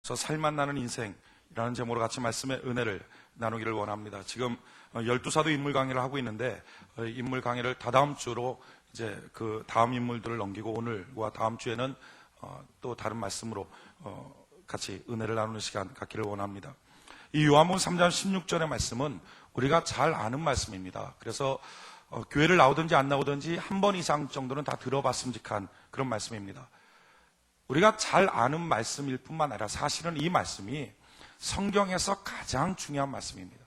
그래서 살맛 나는 인생이라는 제목으로 같이 말씀의 은혜를 나누기를 원합니다. 지금 12사도 인물 강의를 하고 있는데 인물 강의를 다다음 주로 이제 그 다음 인물들을 넘기고 오늘과 다음 주에는 또 다른 말씀으로 같이 은혜를 나누는 시간 갖기를 원합니다. 이 요한복음 3장 16절의 말씀은 우리가 잘 아는 말씀입니다. 그래서 교회를 나오든지 안 나오든지 한 번 이상 정도는 다 들어봤음직한 그런 말씀입니다. 우리가 잘 아는 말씀일 뿐만 아니라 사실은 이 말씀이 성경에서 가장 중요한 말씀입니다.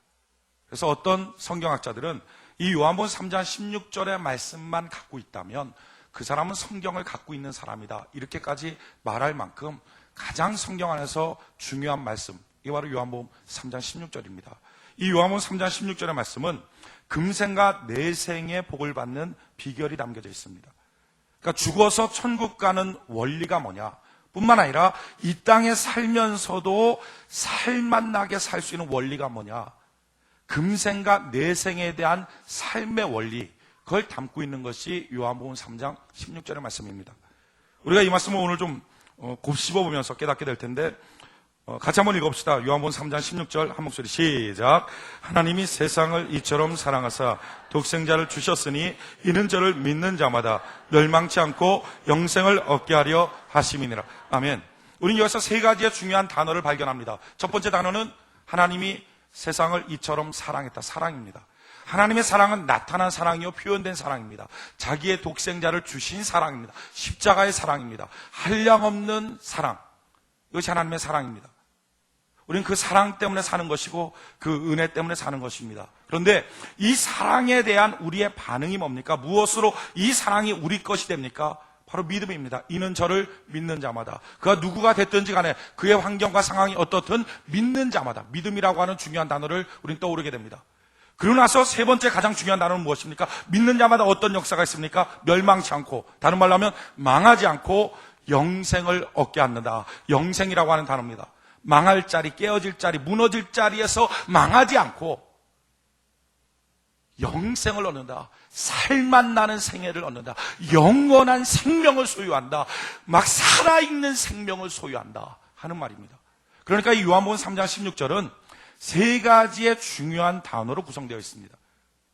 그래서 어떤 성경학자들은 이 요한복음 3장 16절의 말씀만 갖고 있다면 그 사람은 성경을 갖고 있는 사람이다, 이렇게까지 말할 만큼 가장 성경 안에서 중요한 말씀, 이게 바로 요한복음 3장 16절입니다. 이 요한복음 3장 16절의 말씀은 금생과 내생의 복을 받는 비결이 담겨져 있습니다. 그러니까 죽어서 천국 가는 원리가 뭐냐, 뿐만 아니라 이 땅에 살면서도 살맛나게 살 수 있는 원리가 뭐냐, 금생과 내생에 대한 삶의 원리, 그걸 담고 있는 것이 요한복음 3장 16절의 말씀입니다. 우리가 이 말씀을 오늘 좀 곱씹어보면서 깨닫게 될 텐데 같이 한번 읽어봅시다. 요한복음 3장 16절 한 목소리 시작. 하나님이 세상을 이처럼 사랑하사 독생자를 주셨으니 이는 저를 믿는 자마다 멸망치 않고 영생을 얻게 하려 하심이니라. 아멘. 우리는 여기서 세 가지의 중요한 단어를 발견합니다. 첫 번째 단어는 하나님이 세상을 이처럼 사랑했다. 사랑입니다. 하나님의 사랑은 나타난 사랑이요 표현된 사랑입니다. 자기의 독생자를 주신 사랑입니다. 십자가의 사랑입니다. 한량없는 사랑, 이것이 하나님의 사랑입니다. 우리는 그 사랑 때문에 사는 것이고 그 은혜 때문에 사는 것입니다. 그런데 이 사랑에 대한 우리의 반응이 뭡니까? 무엇으로 이 사랑이 우리 것이 됩니까? 바로 믿음입니다. 이는 저를 믿는 자마다, 그가 누구가 됐든지 간에 그의 환경과 상황이 어떻든 믿는 자마다, 믿음이라고 하는 중요한 단어를 우리는 떠오르게 됩니다. 그러고 나서 세 번째 가장 중요한 단어는 무엇입니까? 믿는 자마다 어떤 역사가 있습니까? 멸망치 않고, 다른 말로 하면 망하지 않고 영생을 얻게 않는다. 영생이라고 하는 단어입니다. 망할 자리, 깨어질 자리, 무너질 자리에서 망하지 않고 영생을 얻는다. 살맛 나는 생애를 얻는다. 영원한 생명을 소유한다. 막 살아있는 생명을 소유한다 하는 말입니다. 그러니까 이 요한복음 3장 16절은 세 가지의 중요한 단어로 구성되어 있습니다.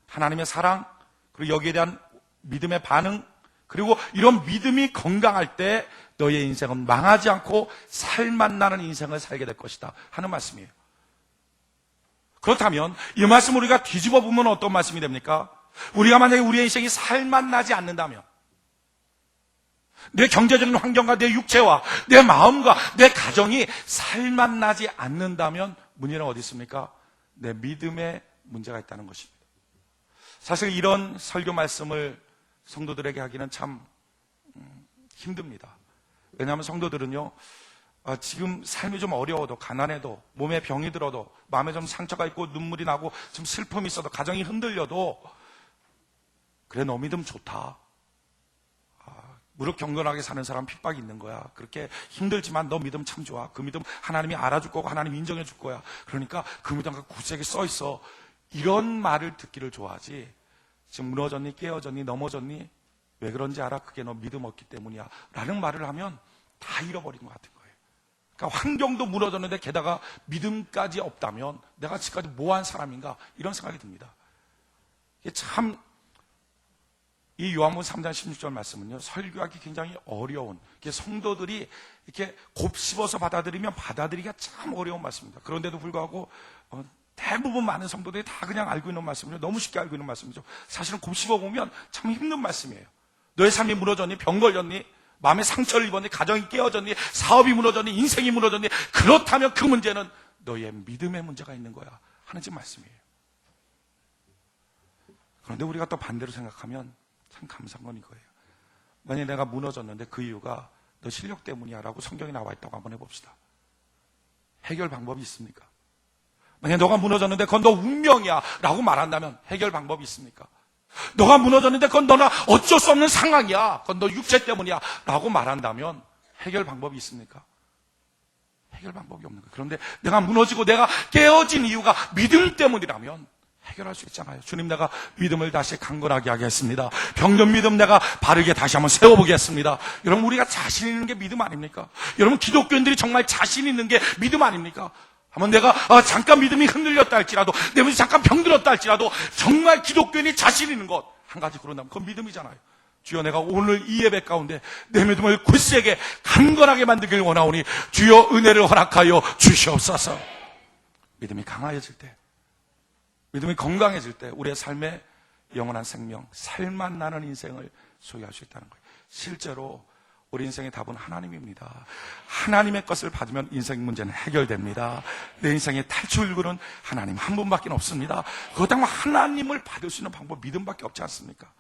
하나님의 사랑, 그리고 여기에 대한 믿음의 반응, 그리고 이런 믿음이 건강할 때 너의 인생은 망하지 않고 살맛 나는 인생을 살게 될 것이다 하는 말씀이에요. 그렇다면 이 말씀을 우리가 뒤집어 보면 어떤 말씀이 됩니까? 우리가 만약에 우리의 인생이 살맛 나지 않는다면, 내 경제적인 환경과 내 육체와 내 마음과 내 가정이 살맛 나지 않는다면 문제는 어디 있습니까? 내 믿음에 문제가 있다는 것입니다. 사실 이런 설교 말씀을 성도들에게 하기는 참 힘듭니다. 왜냐하면 성도들은요, 지금 삶이 좀 어려워도, 가난해도, 몸에 병이 들어도, 마음에 좀 상처가 있고 눈물이 나고 좀 슬픔이 있어도, 가정이 흔들려도 그래, 너 믿음 좋다. 무릎 경건하게 사는 사람 핍박이 있는 거야. 그렇게 힘들지만 너 믿음 참 좋아. 그 믿음 하나님이 알아줄 거고 하나님 인정해 줄 거야. 그러니까 그 믿음 굳세게 써 있어. 이런 말을 듣기를 좋아하지, 지금 무너졌니, 깨어졌니, 넘어졌니, 왜 그런지 알아? 그게 너 믿음 없기 때문이야 라는 말을 하면 다 잃어버린 것 같은 거예요. 그러니까 환경도 무너졌는데 게다가 믿음까지 없다면 내가 지금까지 뭐한 사람인가, 이런 생각이 듭니다. 이게 참, 이 요한복음 3장 16절 말씀은요, 설교하기 굉장히 어려운, 성도들이 이렇게 곱씹어서 받아들이면 받아들이기가 참 어려운 말씀입니다. 그런데도 불구하고 대부분 많은 성도들이 다 그냥 알고 있는 말씀이죠. 너무 쉽게 알고 있는 말씀이죠. 사실은 곱씹어 보면 참 힘든 말씀이에요. 너의 삶이 무너졌니? 병 걸렸니? 마음에 상처를 입었니? 가정이 깨어졌니? 사업이 무너졌니? 인생이 무너졌니? 그렇다면 그 문제는 너의 믿음에 문제가 있는 거야 하는 지 말씀이에요. 그런데 우리가 또 반대로 생각하면 참 감사한 건 이거예요. 만약에 내가 무너졌는데 그 이유가 너 실력 때문이야 라고 성경에 나와 있다고 한번 해봅시다. 해결 방법이 있습니까? 만약에 너가 무너졌는데 그건 너 운명이야 라고 말한다면 해결 방법이 있습니까? 너가 무너졌는데 그건 너나 어쩔 수 없는 상황이야, 그건 너 육체 때문이야 라고 말한다면 해결 방법이 있습니까? 해결 방법이 없는 거예요. 그런데 내가 무너지고 내가 깨어진 이유가 믿음 때문이라면 해결 해결할 수 있잖아요. 주님, 내가 믿음을 다시 강건하게 하겠습니다. 병든 믿음 내가 바르게 다시 한번 세워보겠습니다. 여러분, 우리가 자신 있는 게 믿음 아닙니까? 여러분, 기독교인들이 정말 자신 있는 게 믿음 아닙니까? 한번 내가 잠깐 믿음이 흔들렸다 할지라도, 내 믿음이 잠깐 병들었다 할지라도, 정말 기독교인이 자신 있는 것 한 가지 그런다면 그건 믿음이잖아요. 주여, 내가 오늘 이 예배 가운데 내 믿음을 굳세게 강건하게 만들길 원하오니 주여 은혜를 허락하여 주시옵소서. 믿음이 강해질 때, 믿음이 건강해질 때 우리의 삶에 영원한 생명, 살만 나는 인생을 소유할 수 있다는 거예요. 실제로 우리 인생의 답은 하나님입니다. 하나님의 것을 받으면 인생 문제는 해결됩니다. 내 인생의 탈출구는 하나님 한 분밖에 없습니다. 그렇다면 하나님을 받을 수 있는 방법 믿음밖에 없지 않습니까?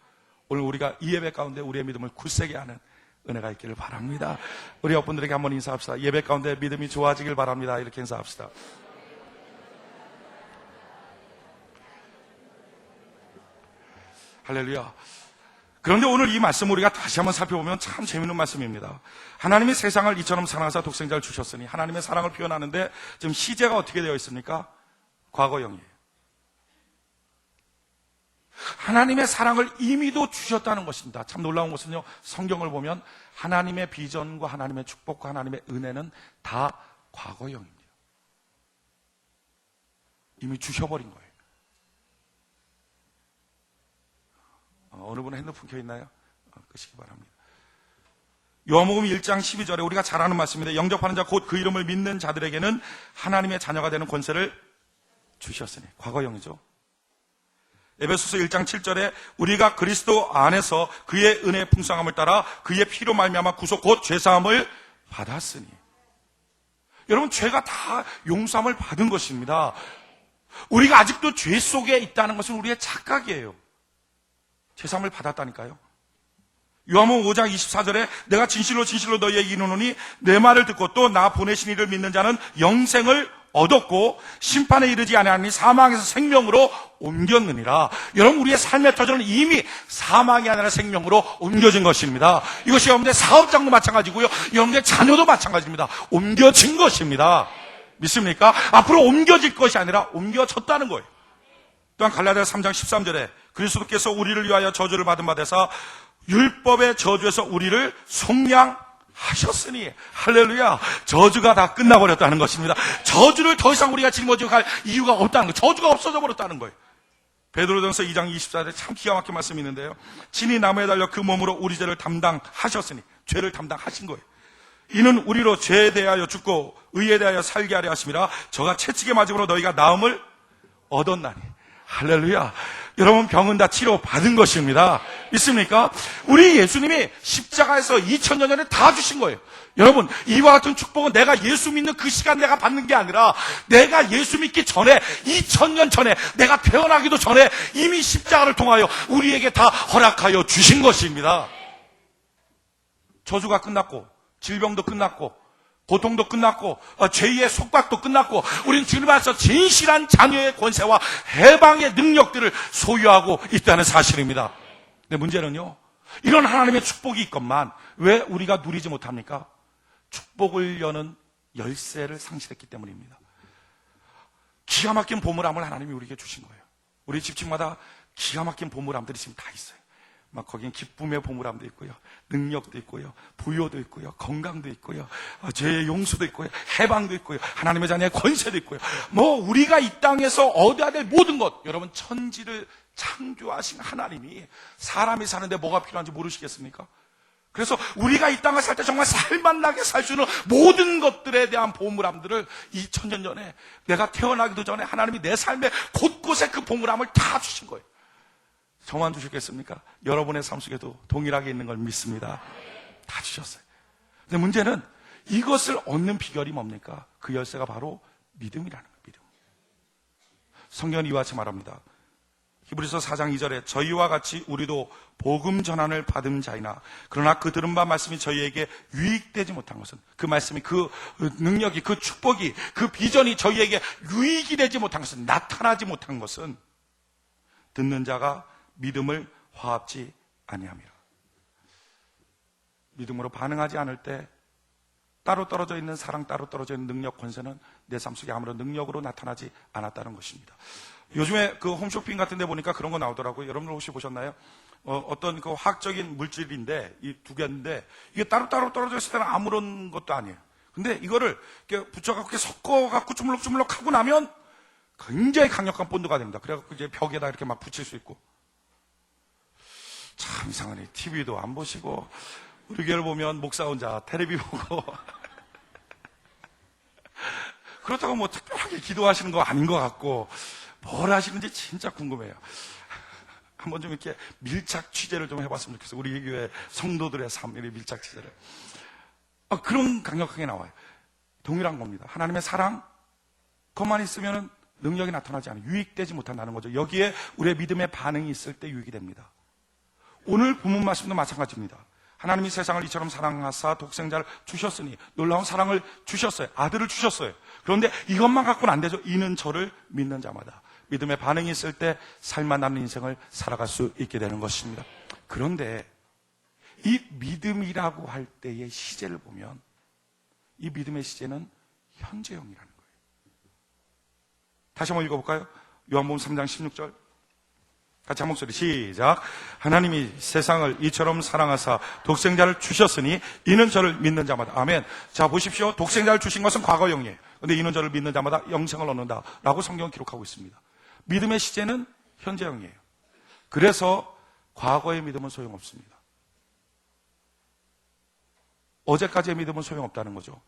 오늘 우리가 이 예배 가운데 우리의 믿음을 굳세게 하는 은혜가 있기를 바랍니다. 우리 여러분들에게 한번 인사합시다. 예배 가운데 믿음이 좋아지길 바랍니다. 이렇게 인사합시다. 할렐루야. 그런데 오늘 이 말씀 우리가 다시 한번 살펴보면 참 재미있는 말씀입니다. 하나님이 세상을 이처럼 사랑하사 독생자를 주셨으니, 하나님의 사랑을 표현하는데 지금 시제가 어떻게 되어 있습니까? 과거형이에요. 하나님의 사랑을 이미도 주셨다는 것입니다. 참 놀라운 것은요, 성경을 보면 하나님의 비전과 하나님의 축복과 하나님의 은혜는 다 과거형입니다. 이미 주셔버린 거예요. 어느 분은 핸드폰 켜있나요? 끄시기 바랍니다. 요한복음 1장 12절에 우리가 잘 아는 말씀입니다. 영접하는 자 곧 그 이름을 믿는 자들에게는 하나님의 자녀가 되는 권세를 주셨으니, 과거형이죠. 에베소서 1장 7절에 우리가 그리스도 안에서 그의 은혜의 풍성함을 따라 그의 피로 말미암아 구속 곧 죄사함을 받았으니, 여러분, 죄가 다 용서함을 받은 것입니다. 우리가 아직도 죄 속에 있다는 것은 우리의 착각이에요. 죄사함을 받았다니까요. 요한복음 5장 24절에 내가 진실로 진실로 너희에게 이르노니 내 말을 듣고 또 나 보내신 이를 믿는 자는 영생을 얻었고 심판에 이르지 아니하니 사망에서 생명으로 옮겼느니라. 여러분, 우리의 삶의 터전은 이미 사망이 아니라 생명으로 옮겨진 것입니다. 이것이 여러분의 사업장도 마찬가지고요, 여러분의 자녀도 마찬가지입니다. 옮겨진 것입니다. 믿습니까? 앞으로 옮겨질 것이 아니라 옮겨졌다는 거예요. 또한 갈라디아서 3장 13절에 그리스도께서 우리를 위하여 저주를 받은 바 되사 율법의 저주에서 우리를 속량하셨으니, 할렐루야, 저주가 다 끝나버렸다는 것입니다. 저주를 더 이상 우리가 짊어지고 갈 이유가 없다는 거예요. 저주가 없어져 버렸다는 거예요. 베드로전서 2장 24절에 참 기가 막힌 말씀이 있는데요, 친히 나무에 달려 그 몸으로 우리 죄를 담당하셨으니, 죄를 담당하신 거예요. 이는 우리로 죄에 대하여 죽고 의에 대하여 살게 하려 하심이라. 저가 채찍에 맞음으로 너희가 나음을 얻었나니. 할렐루야. 여러분, 병은 다 치료 받은 것입니다. 믿습니까? 우리 예수님이 십자가에서 2000년 전에 다 주신 거예요. 여러분, 이와 같은 축복은 내가 예수 믿는 그 시간 내가 받는 게 아니라 내가 예수 믿기 전에, 2000년 전에, 내가 태어나기도 전에 이미 십자가를 통하여 우리에게 다 허락하여 주신 것입니다. 저주가 끝났고, 질병도 끝났고, 고통도 끝났고, 죄의 속박도 끝났고, 우리는 주님 안에서 진실한 자녀의 권세와 해방의 능력들을 소유하고 있다는 사실입니다. 근데 문제는요, 이런 하나님의 축복이 있건만 왜 우리가 누리지 못합니까? 축복을 여는 열쇠를 상실했기 때문입니다. 기가 막힌 보물함을 하나님이 우리에게 주신 거예요. 우리 집집마다 기가 막힌 보물함들이 지금 다 있어요. 막 거긴 기쁨의 보물함도 있고요, 능력도 있고요, 부요도 있고요, 건강도 있고요, 죄의 용서도 있고요, 해방도 있고요, 하나님의 자녀의 권세도 있고요. 뭐 우리가 이 땅에서 얻어야 될 모든 것, 여러분, 천지를 창조하신 하나님이 사람이 사는데 뭐가 필요한지 모르시겠습니까? 그래서 우리가 이 땅을 살 때 정말 살만나게 살 수 있는 모든 것들에 대한 보물함들을 2000년 전에, 내가 태어나기도 전에 하나님이 내 삶의 곳곳에 그 보물함을 다 주신 거예요. 저만 주셨겠습니까? 여러분의 삶 속에도 동일하게 있는 걸 믿습니다. 다 주셨어요. 근데 문제는 이것을 얻는 비결이 뭡니까? 그 열쇠가 바로 믿음이라는 거예요. 믿음. 성경은 이와 같이 말합니다. 히브리서 4장 2절에 저희와 같이 우리도 복음 전환을 받은 자이나 그러나 그 들은 바 말씀이 저희에게 유익되지 못한 것은, 그 말씀이, 그 능력이, 그 축복이, 그 비전이 저희에게 유익이 되지 못한 것은, 나타나지 못한 것은 듣는 자가 믿음을 화합지 아니함이라. 믿음으로 반응하지 않을 때 따로 떨어져 있는 사랑, 따로 떨어져 있는 능력, 권세는 내 삶 속에 아무런 능력으로 나타나지 않았다는 것입니다. 요즘에 그 홈쇼핑 같은 데 보니까 그런 거 나오더라고요. 여러분들 혹시 보셨나요? 어떤 그 화학적인 물질인데, 이 두 개인데, 이게 따로따로 떨어져 있을 때는 아무런 것도 아니에요. 근데 이거를 이렇게 붙여갖고 이렇게 섞어갖고 주물럭주물럭 하고 나면 굉장히 강력한 본드가 됩니다. 그래갖고 이제 벽에다 이렇게 막 붙일 수 있고. 참 이상하네. TV도 안 보시고, 우리 교회를 보면 목사 혼자 텔레비 보고. 그렇다고 뭐 특별하게 기도하시는 거 아닌 것 같고, 뭘 하시는지 진짜 궁금해요. 한번 좀 이렇게 밀착 취재를 좀 해봤으면 좋겠어요. 우리 교회 성도들의 삶의 밀착 취재를. 그런 강력하게 나와요. 동일한 겁니다. 하나님의 사랑, 그것만 있으면 능력이 나타나지 않아요. 유익되지 못한다는 거죠. 여기에 우리의 믿음의 반응이 있을 때 유익이 됩니다. 오늘 본문 말씀도 마찬가지입니다. 하나님이 세상을 이처럼 사랑하사 독생자를 주셨으니 놀라운 사랑을 주셨어요. 아들을 주셨어요. 그런데 이것만 갖고는 안 되죠. 이는 저를 믿는 자마다. 믿음의 반응이 있을 때 살만한 인생을 살아갈 수 있게 되는 것입니다. 그런데 이 믿음이라고 할 때의 시제를 보면 이 믿음의 시제는 현재형이라는 거예요. 다시 한번 읽어볼까요? 요한복음 3장 16절 같이 한 목소리 시작. 하나님이 세상을 이처럼 사랑하사 독생자를 주셨으니 이는 저를 믿는 자마다. 아멘. 자 보십시오. 독생자를 주신 것은 과거형이에요. 그런데 이는 저를 믿는 자마다 영생을 얻는다 라고 성경은 기록하고 있습니다. 믿음의 시제는 현재형이에요. 그래서 과거의 믿음은 소용없습니다. 어제까지의 믿음은 소용없다는 거죠.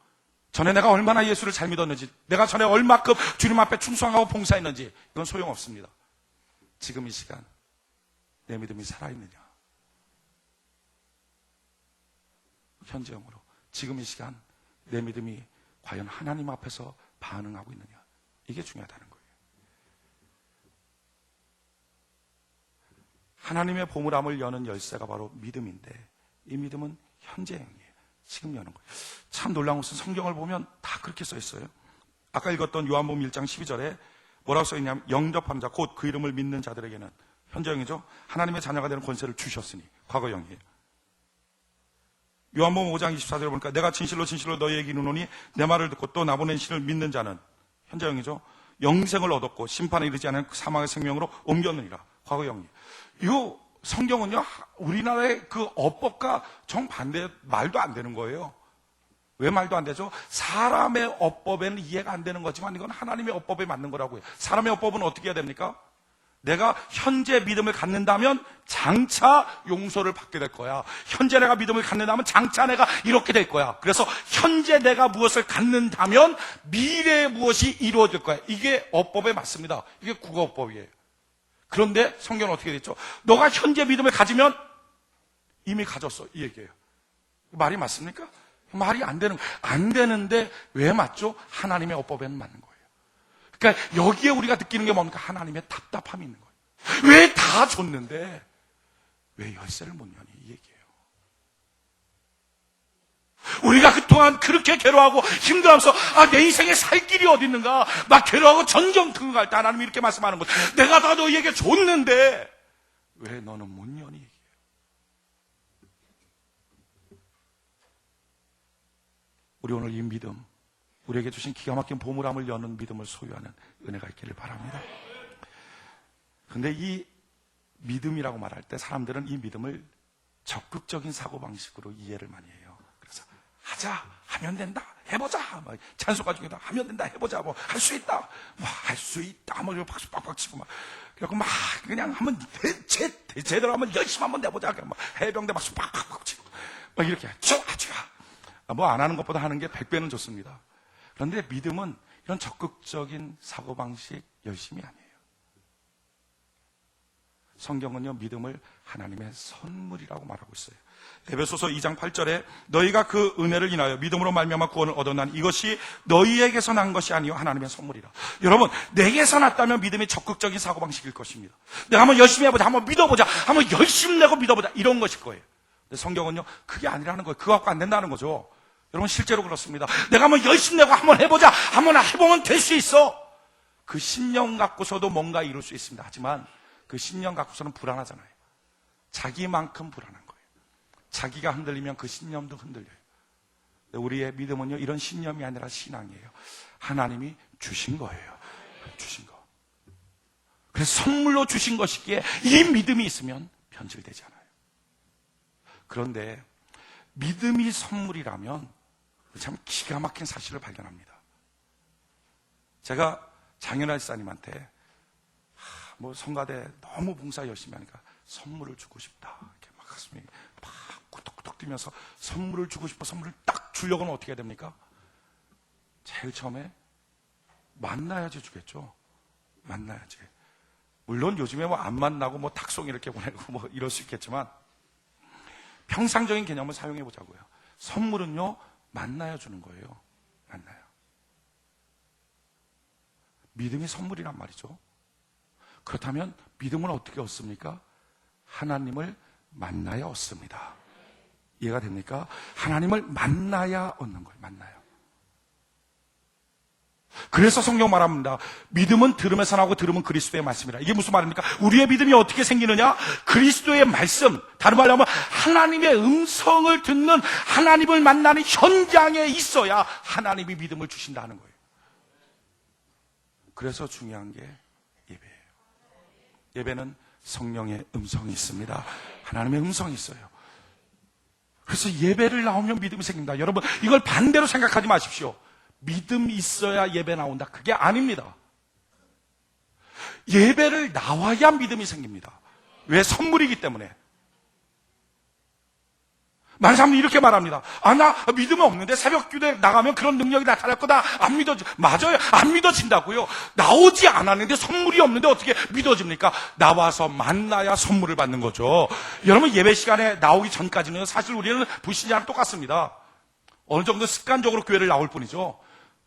전에 내가 얼마나 예수를 잘 믿었는지, 내가 전에 얼마큼 주님 앞에 충성하고 봉사했는지 이건 소용없습니다. 지금 이 시간 내 믿음이 살아있느냐, 현재형으로 지금 이 시간 내 믿음이 과연 하나님 앞에서 반응하고 있느냐, 이게 중요하다는 거예요. 하나님의 보물함을 여는 열쇠가 바로 믿음인데 이 믿음은 현재형이에요. 지금 여는 거예요. 참 놀라운 것은 성경을 보면 다 그렇게 써 있어요. 아까 읽었던 요한복음 1장 12절에 뭐라고 써 있냐면 영접하는 자, 곧 그 이름을 믿는 자들에게는 현재형이죠. 하나님의 자녀가 되는 권세를 주셨으니 과거형이에요. 요한복음 5장 24절에 보니까 내가 진실로 진실로 너희에게 이르노니 내 말을 듣고 또 나보낸 신을 믿는 자는 현재형이죠. 영생을 얻었고 심판에 이르지 않은 사망의 생명으로 옮겼느니라. 과거형이에요. 이 성경은요, 우리나라의 그 어법과 정반대, 말도 안 되는 거예요. 왜 말도 안 되죠? 사람의 어법에는 이해가 안 되는 거지만 이건 하나님의 어법에 맞는 거라고요. 사람의 어법은 어떻게 해야 됩니까? 내가 현재 믿음을 갖는다면 장차 용서를 받게 될 거야. 현재 내가 믿음을 갖는다면 장차 내가 이렇게 될 거야. 그래서 현재 내가 무엇을 갖는다면 미래에 무엇이 이루어질 거야. 이게 어법에 맞습니다. 이게 국어어법이에요. 그런데 성경은 어떻게 됐죠? 너가 현재 믿음을 가지면 이미 가졌어, 이 얘기예요. 말이 맞습니까? 말이 안 되는데 왜 맞죠? 하나님의 어법에는 맞는 거예요. 그러니까 여기에 우리가 느끼는 게 뭡니까? 하나님의 답답함이 있는 거예요. 왜 다 줬는데 왜 열쇠를 못 여니? 이 얘기예요. 우리가 그동안 그렇게 괴로워하고 힘들어하면서 내 인생에 살 길이 어디 있는가 막 괴로워하고 전전긍긍할 때 하나님이 이렇게 말씀하는 거죠. 내가 다 너희에게 줬는데 왜 너는 못 여니? 우리 오늘 이 믿음, 우리에게 주신 기가 막힌 보물함을 여는 믿음을 소유하는 은혜가 있기를 바랍니다. 그런데 이 믿음이라고 말할 때 사람들은 이 믿음을 적극적인 사고방식으로 이해를 많이 해요. 그래서 하자, 하면 된다, 해보자, 찬송가 중에도 하면 된다, 해보자, 할 수 있다, 할 수 있다, 박수 빡빡 치고 그래갖고 그냥 한번 제대로 한번 열심히 한번 내보자, 해병대 박수 빡빡 치고 이렇게 좋아. 안 하는 것보다 하는 게 100배는 좋습니다. 그런데 믿음은 이런 적극적인 사고방식 열심이 아니에요. 성경은요, 믿음을 하나님의 선물이라고 말하고 있어요. 에베소서 2장 8절에 너희가 그 은혜를 인하여 믿음으로 말미암아 구원을 얻었나니 이것이 너희에게서 난 것이 아니요 하나님의 선물이라. 여러분, 내게서 났다면 믿음이 적극적인 사고방식일 것입니다. 내가 한번 열심히 해보자, 한번 믿어보자, 한번 열심히 내고 믿어보자, 이런 것일 거예요. 근데 성경은요, 그게 아니라는 거예요. 그거 갖고 안 된다는 거죠. 여러분, 실제로 그렇습니다. 내가 한번 열심히 내고 한번 해보자, 한번 해보면 될 수 있어. 그 신념 갖고서도 뭔가 이룰 수 있습니다. 하지만 그 신념 갖고서는 불안하잖아요. 자기만큼 불안한 거예요. 자기가 흔들리면 그 신념도 흔들려요. 우리의 믿음은요, 이런 신념이 아니라 신앙이에요. 하나님이 주신 거예요. 주신 거. 그래서 선물로 주신 것이기에 이 믿음이 있으면 변질되지 않아요. 그런데 믿음이 선물이라면 참 기가 막힌 사실을 발견합니다. 제가 장현아 집사님한테 성가대 너무 봉사 열심히 하니까 선물을 주고 싶다, 이렇게 막 가슴이 막 꾸덕꾸덕 뛰면서 선물을 주고 싶어 선물을 딱 주려고 하면 어떻게 해야 됩니까? 제일 처음에 만나야지 주겠죠. 만나야지. 물론 요즘에 안 만나고 탁송 이렇게 보내고 이럴 수 있겠지만 평상적인 개념을 사용해 보자고요. 선물은요, 만나야 주는 거예요. 만나요. 믿음이 선물이란 말이죠. 그렇다면 믿음은 어떻게 얻습니까? 하나님을 만나야 얻습니다. 이해가 됩니까? 하나님을 만나야 얻는 거예요. 만나요. 그래서 성경 말합니다. 믿음은 들음에서 나오고 들음은 그리스도의 말씀이라. 이게 무슨 말입니까? 우리의 믿음이 어떻게 생기느냐? 그리스도의 말씀, 다른 말로 하면 하나님의 음성을 듣는, 하나님을 만나는 현장에 있어야 하나님이 믿음을 주신다는 거예요. 그래서 중요한 게 예배예요. 예배는 성령의 음성이 있습니다. 하나님의 음성이 있어요. 그래서 예배를 나오면 믿음이 생깁니다. 여러분, 이걸 반대로 생각하지 마십시오. 믿음이 있어야 예배 나온다. 그게 아닙니다. 예배를 나와야 믿음이 생깁니다. 왜? 선물이기 때문에. 많은 사람들이 이렇게 말합니다. 나 믿음이 없는데 새벽 기도에 나가면 그런 능력이 나타날 거다. 안 믿어져. 맞아요. 안 믿어진다고요. 나오지 않았는데 선물이 없는데 어떻게 믿어집니까? 나와서 만나야 선물을 받는 거죠. 여러분, 예배 시간에 나오기 전까지는 사실 우리는 불신자랑 똑같습니다. 어느 정도 습관적으로 교회를 나올 뿐이죠.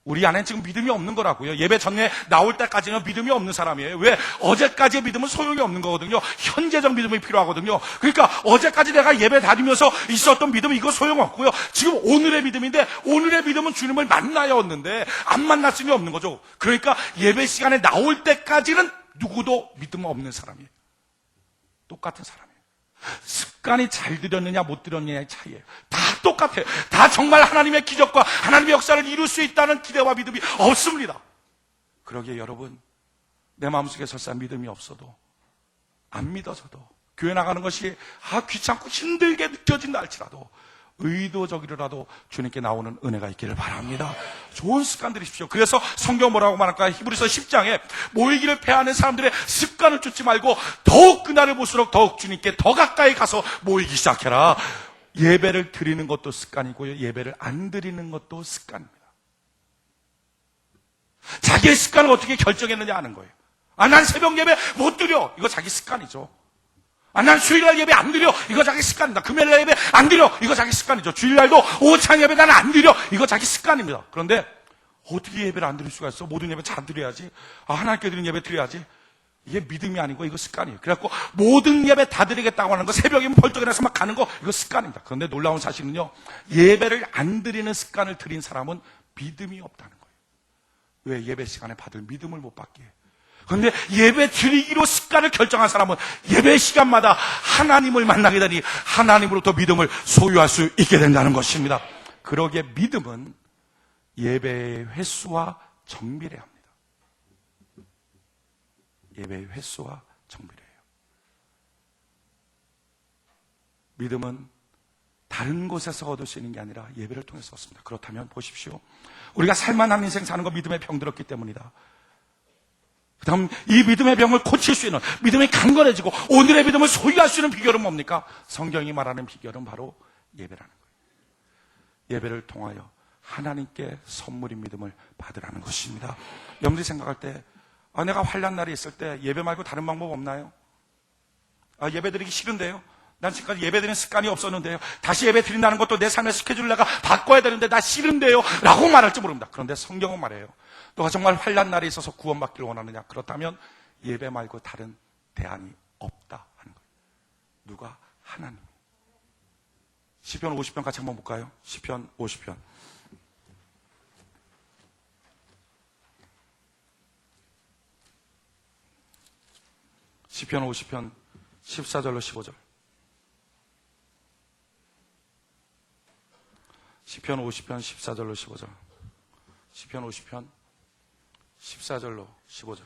우리 안에 지금 믿음이 없는 거라고요. 예배 전에 나올 때까지는 믿음이 없는 사람이에요. 왜? 어제까지의 믿음은 소용이 없는 거거든요. 현재적 믿음이 필요하거든요. 그러니까 어제까지 내가 예배 다니면서 있었던 믿음은 이거 소용없고요. 지금 오늘의 믿음인데, 오늘의 믿음은 주님을 만나야 얻는데 안 만났으니 없는 거죠. 그러니까 예배 시간에 나올 때까지는 누구도 믿음 없는 사람이에요. 똑같은 사람이에요. 습관이 잘 들였느냐 못 들였느냐의 차이예요. 다 똑같아요. 다 정말 하나님의 기적과 하나님의 역사를 이룰 수 있다는 기대와 믿음이 없습니다. 그러기에 여러분, 내 마음속에 설사 믿음이 없어도, 안 믿어져도, 교회 나가는 것이 귀찮고 힘들게 느껴진다 할지라도 의도적이라도 주님께 나오는 은혜가 있기를 바랍니다. 좋은 습관 들이십시오. 그래서 성경 뭐라고 말할까요? 히브리서 10장에 모이기를 패하는 사람들의 습관을 쫓지 말고 더욱 그날을 볼수록 더욱 주님께 더 가까이 가서 모이기 시작해라. 예배를 드리는 것도 습관이고요, 예배를 안 드리는 것도 습관입니다. 자기의 습관을 어떻게 결정했느냐 하는 거예요. 난 새벽 예배 못 드려. 이거 자기 습관이죠. 난 주일날 예배 안 드려. 이거 자기 습관입니다. 금요일날 예배 안 드려. 이거 자기 습관이죠. 주일날도 오찬 예배 나는 안 드려. 이거 자기 습관입니다. 그런데 어떻게 예배를 안 드릴 수가 있어? 모든 예배 잘 드려야지. 하나님께 드리는 예배 드려야지. 이게 믿음이 아니고 이거 습관이에요. 그래갖고 모든 예배 다 드리겠다고 하는 거, 새벽이면 벌떡 일어나서 막 가는 거, 이거 습관입니다. 그런데 놀라운 사실은요, 예배를 안 드리는 습관을 들인 사람은 믿음이 없다는 거예요. 왜? 예배 시간에 받을 믿음을 못 받게 해요. 그런데 예배 드리기로 습관을 결정한 사람은 예배 시간마다 하나님을 만나게 되니 하나님으로부터 믿음을 소유할 수 있게 된다는 것입니다. 그러기에 믿음은 예배의 횟수와 정밀해야 합니다. 예배의 횟수와 정밀해요. 믿음은 다른 곳에서 얻을 수 있는 게 아니라 예배를 통해서 얻습니다. 그렇다면 보십시오. 우리가 살만한 인생 사는 거 믿음에 병들었기 때문이다. 그 다음 이 믿음의 병을 고칠 수 있는, 믿음이 강건해지고 오늘의 믿음을 소유할 수 있는 비결은 뭡니까? 성경이 말하는 비결은 바로 예배라는 거예요. 예배를 통하여 하나님께 선물인 믿음을 받으라는 것입니다. 여러분들이 생각할 때 내가 환난 날이 있을 때 예배 말고 다른 방법 없나요? 예배 드리기 싫은데요? 난 지금까지 예배 드리는 습관이 없었는데요. 다시 예배 드린다는 것도 내 삶의 스케줄을 내가 바꿔야 되는데 나 싫은데요? 라고 말할지 모릅니다. 그런데 성경은 말해요. 너가 정말 환난 날에 있어서 구원받기를 원하느냐? 그렇다면 예배 말고 다른 대안이 없다 하는 거예요. 누가? 하나님. 시편 50편 같이 한번 볼까요? 시편 50편. 시편 50편 14절로 15절. 시편 50편 14절로 15절. 시편 50편 14절로 15절.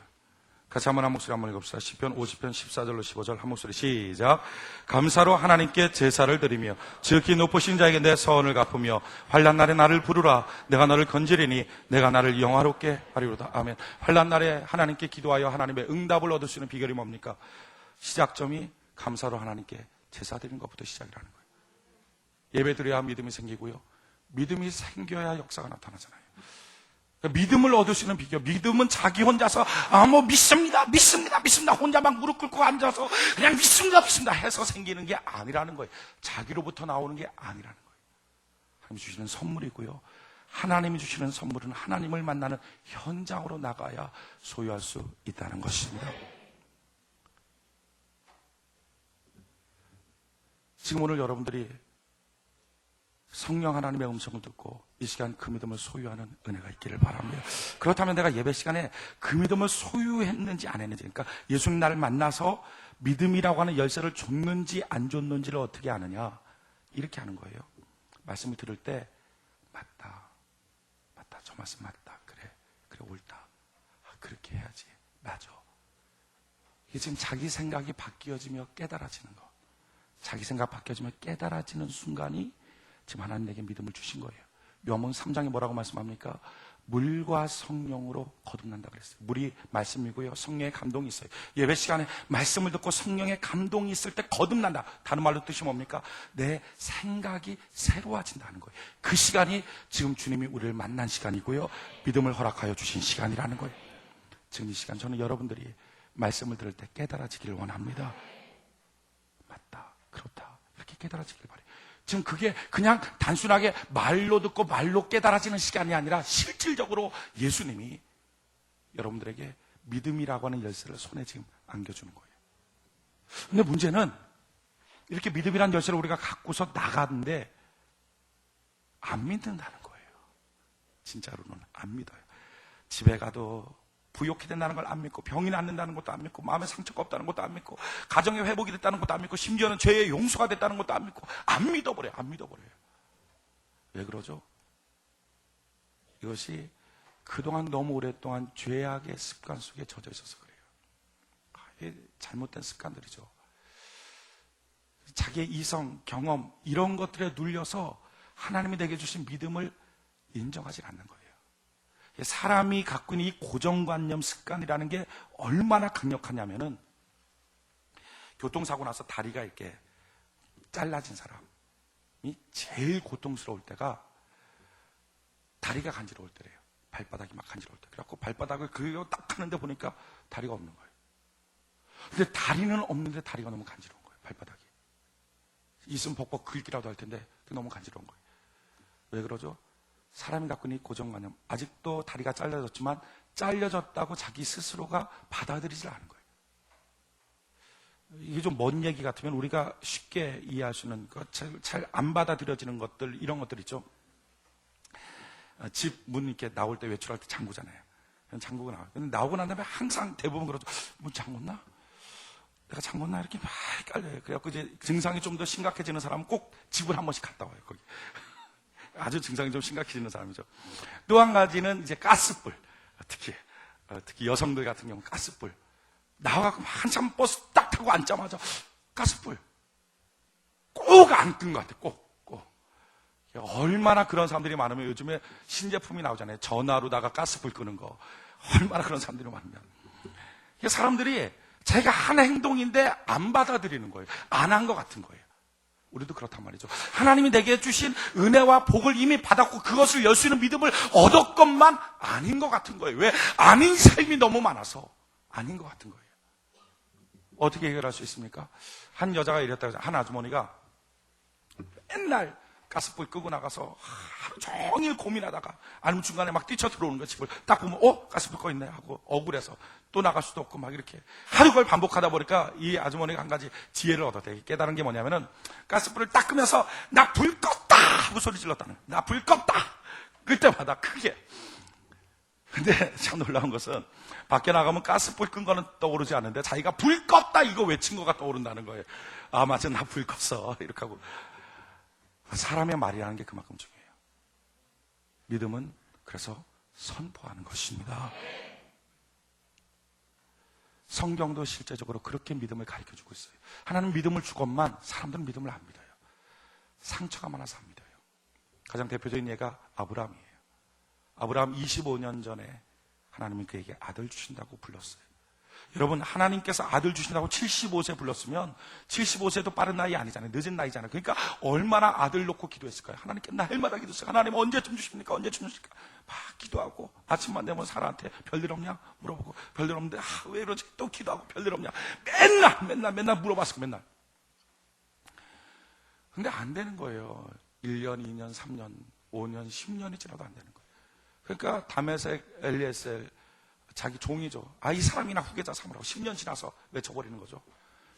같이 한번 한 목소리 한번 읽읍시다. 시편 50편 14절로 15절 한 목소리 시작. 감사로 하나님께 제사를 드리며 지극히 높으신 자에게 내 서원을 갚으며 환난 날에 나를 부르라. 내가 너를 건지리니 내가 나를 영화롭게 하리로다. 아멘. 환난 날에 하나님께 기도하여 하나님의 응답을 얻을 수 있는 비결이 뭡니까? 시작점이 감사로 하나님께 제사 드리는 것부터 시작이라는 거예요. 예배 드려야 믿음이 생기고요, 믿음이 생겨야 역사가 나타나잖아요. 그러니까 믿음을 얻을 수 있는 비결, 믿음은 자기 혼자서 믿습니다 혼자만 무릎 꿇고 앉아서 그냥 믿습니다 해서 생기는 게 아니라는 거예요. 자기로부터 나오는 게 아니라는 거예요. 하나님이 주시는 선물이고요, 하나님이 주시는 선물은 하나님을 만나는 현장으로 나가야 소유할 수 있다는 것입니다. 지금 오늘 여러분들이 성령 하나님의 음성을 듣고 이 시간 그 믿음을 소유하는 은혜가 있기를 바랍니다. 그렇다면 내가 예배 시간에 그 믿음을 소유했는지 안 했는지, 그러니까 예수님 나를 만나서 믿음이라고 하는 열쇠를 줬는지 안 줬는지를 어떻게 아느냐, 이렇게 하는 거예요. 말씀을 들을 때 맞다 저 말씀 맞다, 그래 옳다, 그렇게 해야지, 맞아. 이게 지금 자기 생각이 바뀌어지며 깨달아지는 거, 자기 생각 바뀌어지며 깨달아지는 순간이 지금 하나님 내게 믿음을 주신 거예요. 요한복음 3장에 뭐라고 말씀합니까? 물과 성령으로 거듭난다 그랬어요. 물이 말씀이고요, 성령의 감동이 있어요. 예배 시간에 말씀을 듣고 성령의 감동이 있을 때 거듭난다. 다른 말로 뜻이 뭡니까? 내 생각이 새로워진다는 거예요. 그 시간이 지금 주님이 우리를 만난 시간이고요, 믿음을 허락하여 주신 시간이라는 거예요. 지금 이 시간 저는 여러분들이 말씀을 들을 때 깨달아지기를 원합니다. 맞다, 그렇다, 이렇게 깨달아지길 바래요. 지금 그게 그냥 단순하게 말로 듣고 말로 깨달아지는 시간이 아니라 실질적으로 예수님이 여러분들에게 믿음이라고 하는 열쇠를 손에 지금 안겨주는 거예요. 근데 문제는 이렇게 믿음이라는 열쇠를 우리가 갖고서 나가는데 안 믿는다는 거예요. 진짜로는 안 믿어요. 집에 가도 부욕이 된다는 걸 안 믿고, 병이 낫는다는 것도 안 믿고, 마음에 상처가 없다는 것도 안 믿고, 가정의 회복이 됐다는 것도 안 믿고, 심지어는 죄의 용서가 됐다는 것도 안 믿고, 안 믿어버려요. 왜 그러죠? 이것이 그동안 너무 오랫동안 죄악의 습관 속에 젖어 있어서 그래요. 이게 잘못된 습관들이죠. 자기의 이성, 경험 이런 것들에 눌려서 하나님이 내게 주신 믿음을 인정하지 않는 거예요. 사람이 갖고 있는 이 고정관념 습관이라는 게 얼마나 강력하냐면은, 교통사고 나서 다리가 이렇게 잘라진 사람이 제일 고통스러울 때가 다리가 간지러울 때래요. 발바닥이 막 간지러울 때. 그래갖고 발바닥을 그거 딱 하는데 보니까 다리가 없는 거예요. 근데 다리는 없는데 다리가 너무 간지러운 거예요. 발바닥이. 있으면 벅벅 긁기라도 할 텐데 너무 간지러운 거예요. 왜 그러죠? 사람이 갖고 있는 이 고정관념, 아직도 다리가 잘려졌지만 잘려졌다고 자기 스스로가 받아들이질 않은 거예요. 이게 좀 먼 얘기 같으면 우리가 쉽게 이해할 수 있는 잘 안 받아들여지는 것들, 이런 것들 있죠. 집 문 이렇게 나올 때, 외출할 때 잠그잖아요. 잠그고 나와요. 근데 나오고 난 다음에 항상 대부분 그러죠. 문 잠궜나? 내가 잠궜나? 이렇게 막 헷갈려요. 그래갖고 이제 증상이 좀 더 심각해지는 사람은 꼭 집을 한 번씩 갔다 와요, 거기. 아주 증상이 좀 심각해지는 사람이죠. 또 한 가지는 이제 가스불. 특히 여성들 같은 경우는 가스불. 나와갖고 한참 버스 딱 타고 앉자마자 가스불. 꼭 안 끈 것 같아, 꼭. 얼마나 그런 사람들이 많으면, 요즘에 신제품이 나오잖아요. 전화로다가 가스불 끄는 거. 얼마나 그런 사람들이 많으면. 사람들이 자기가 한 행동인데 안 받아들이는 거예요. 안 한 것 같은 거예요. 우리도 그렇단 말이죠. 하나님이 내게 주신 은혜와 복을 이미 받았고 그것을 열 수 있는 믿음을 얻었건만 아닌 것 같은 거예요. 왜? 아닌 삶이 너무 많아서 아닌 것 같은 거예요. 어떻게 해결할 수 있습니까? 한 여자가 이랬다고, 한 아주머니가 맨날 가스불 끄고 나가서 하루 종일 고민하다가, 아니면 중간에 막 뛰쳐 들어오는 거야. 집을 딱 보면 가스불 꺼 있네 하고 억울해서 또 나갈 수도 없고 막 이렇게 하루 그걸 반복하다 보니까 이 아주머니가 한 가지 지혜를 얻었대요. 깨달은 게 뭐냐면은, 가스불을 딱 끄면서 나 불 껐다 하고 소리 질렀다는 거예요. 나 불 껐다. 그때마다 크게. 근데 참 놀라운 것은, 밖에 나가면 가스불 끈 거는 떠오르지 않는데 자기가 불 껐다 이거 외친 거가 떠오른다는 거예요. 아 맞아, 나 불 껐어 이렇게 하고. 사람의 말이라는 게 그만큼 중요해요. 믿음은 그래서 선포하는 것입니다. 성경도 실제적으로 그렇게 믿음을 가르쳐주고 있어요. 하나님 믿음을 주건만 사람들은 믿음을 안 믿어요. 상처가 많아서 안 믿어요. 가장 대표적인 예가 아브라함이에요. 아브라함 25년 전에 하나님은 그에게 아들 주신다고 불렀어요. 여러분, 하나님께서 아들 주신다고 75세 불렀으면 75세도 빠른 나이 아니잖아요. 늦은 나이잖아요. 그러니까 얼마나 아들 놓고 기도했을까요? 하나님께 날마다 기도했어요. 하나님 언제쯤 주십니까? 언제쯤 주십니까? 막 기도하고 아침만 되면 사라한테 별일 없냐? 물어보고 별일 없는데 왜 이러지? 또 기도하고 별일 없냐? 맨날 물어봤어요. 맨날. 근데 안 되는 거예요. 1년, 2년, 3년, 5년, 10년이 지나도 안 되는 거예요. 그러니까 다메섹 엘리에셀 자기 종이죠. 이 사람이나 후계자 삼으라고 10년 지나서 외쳐버리는 거죠.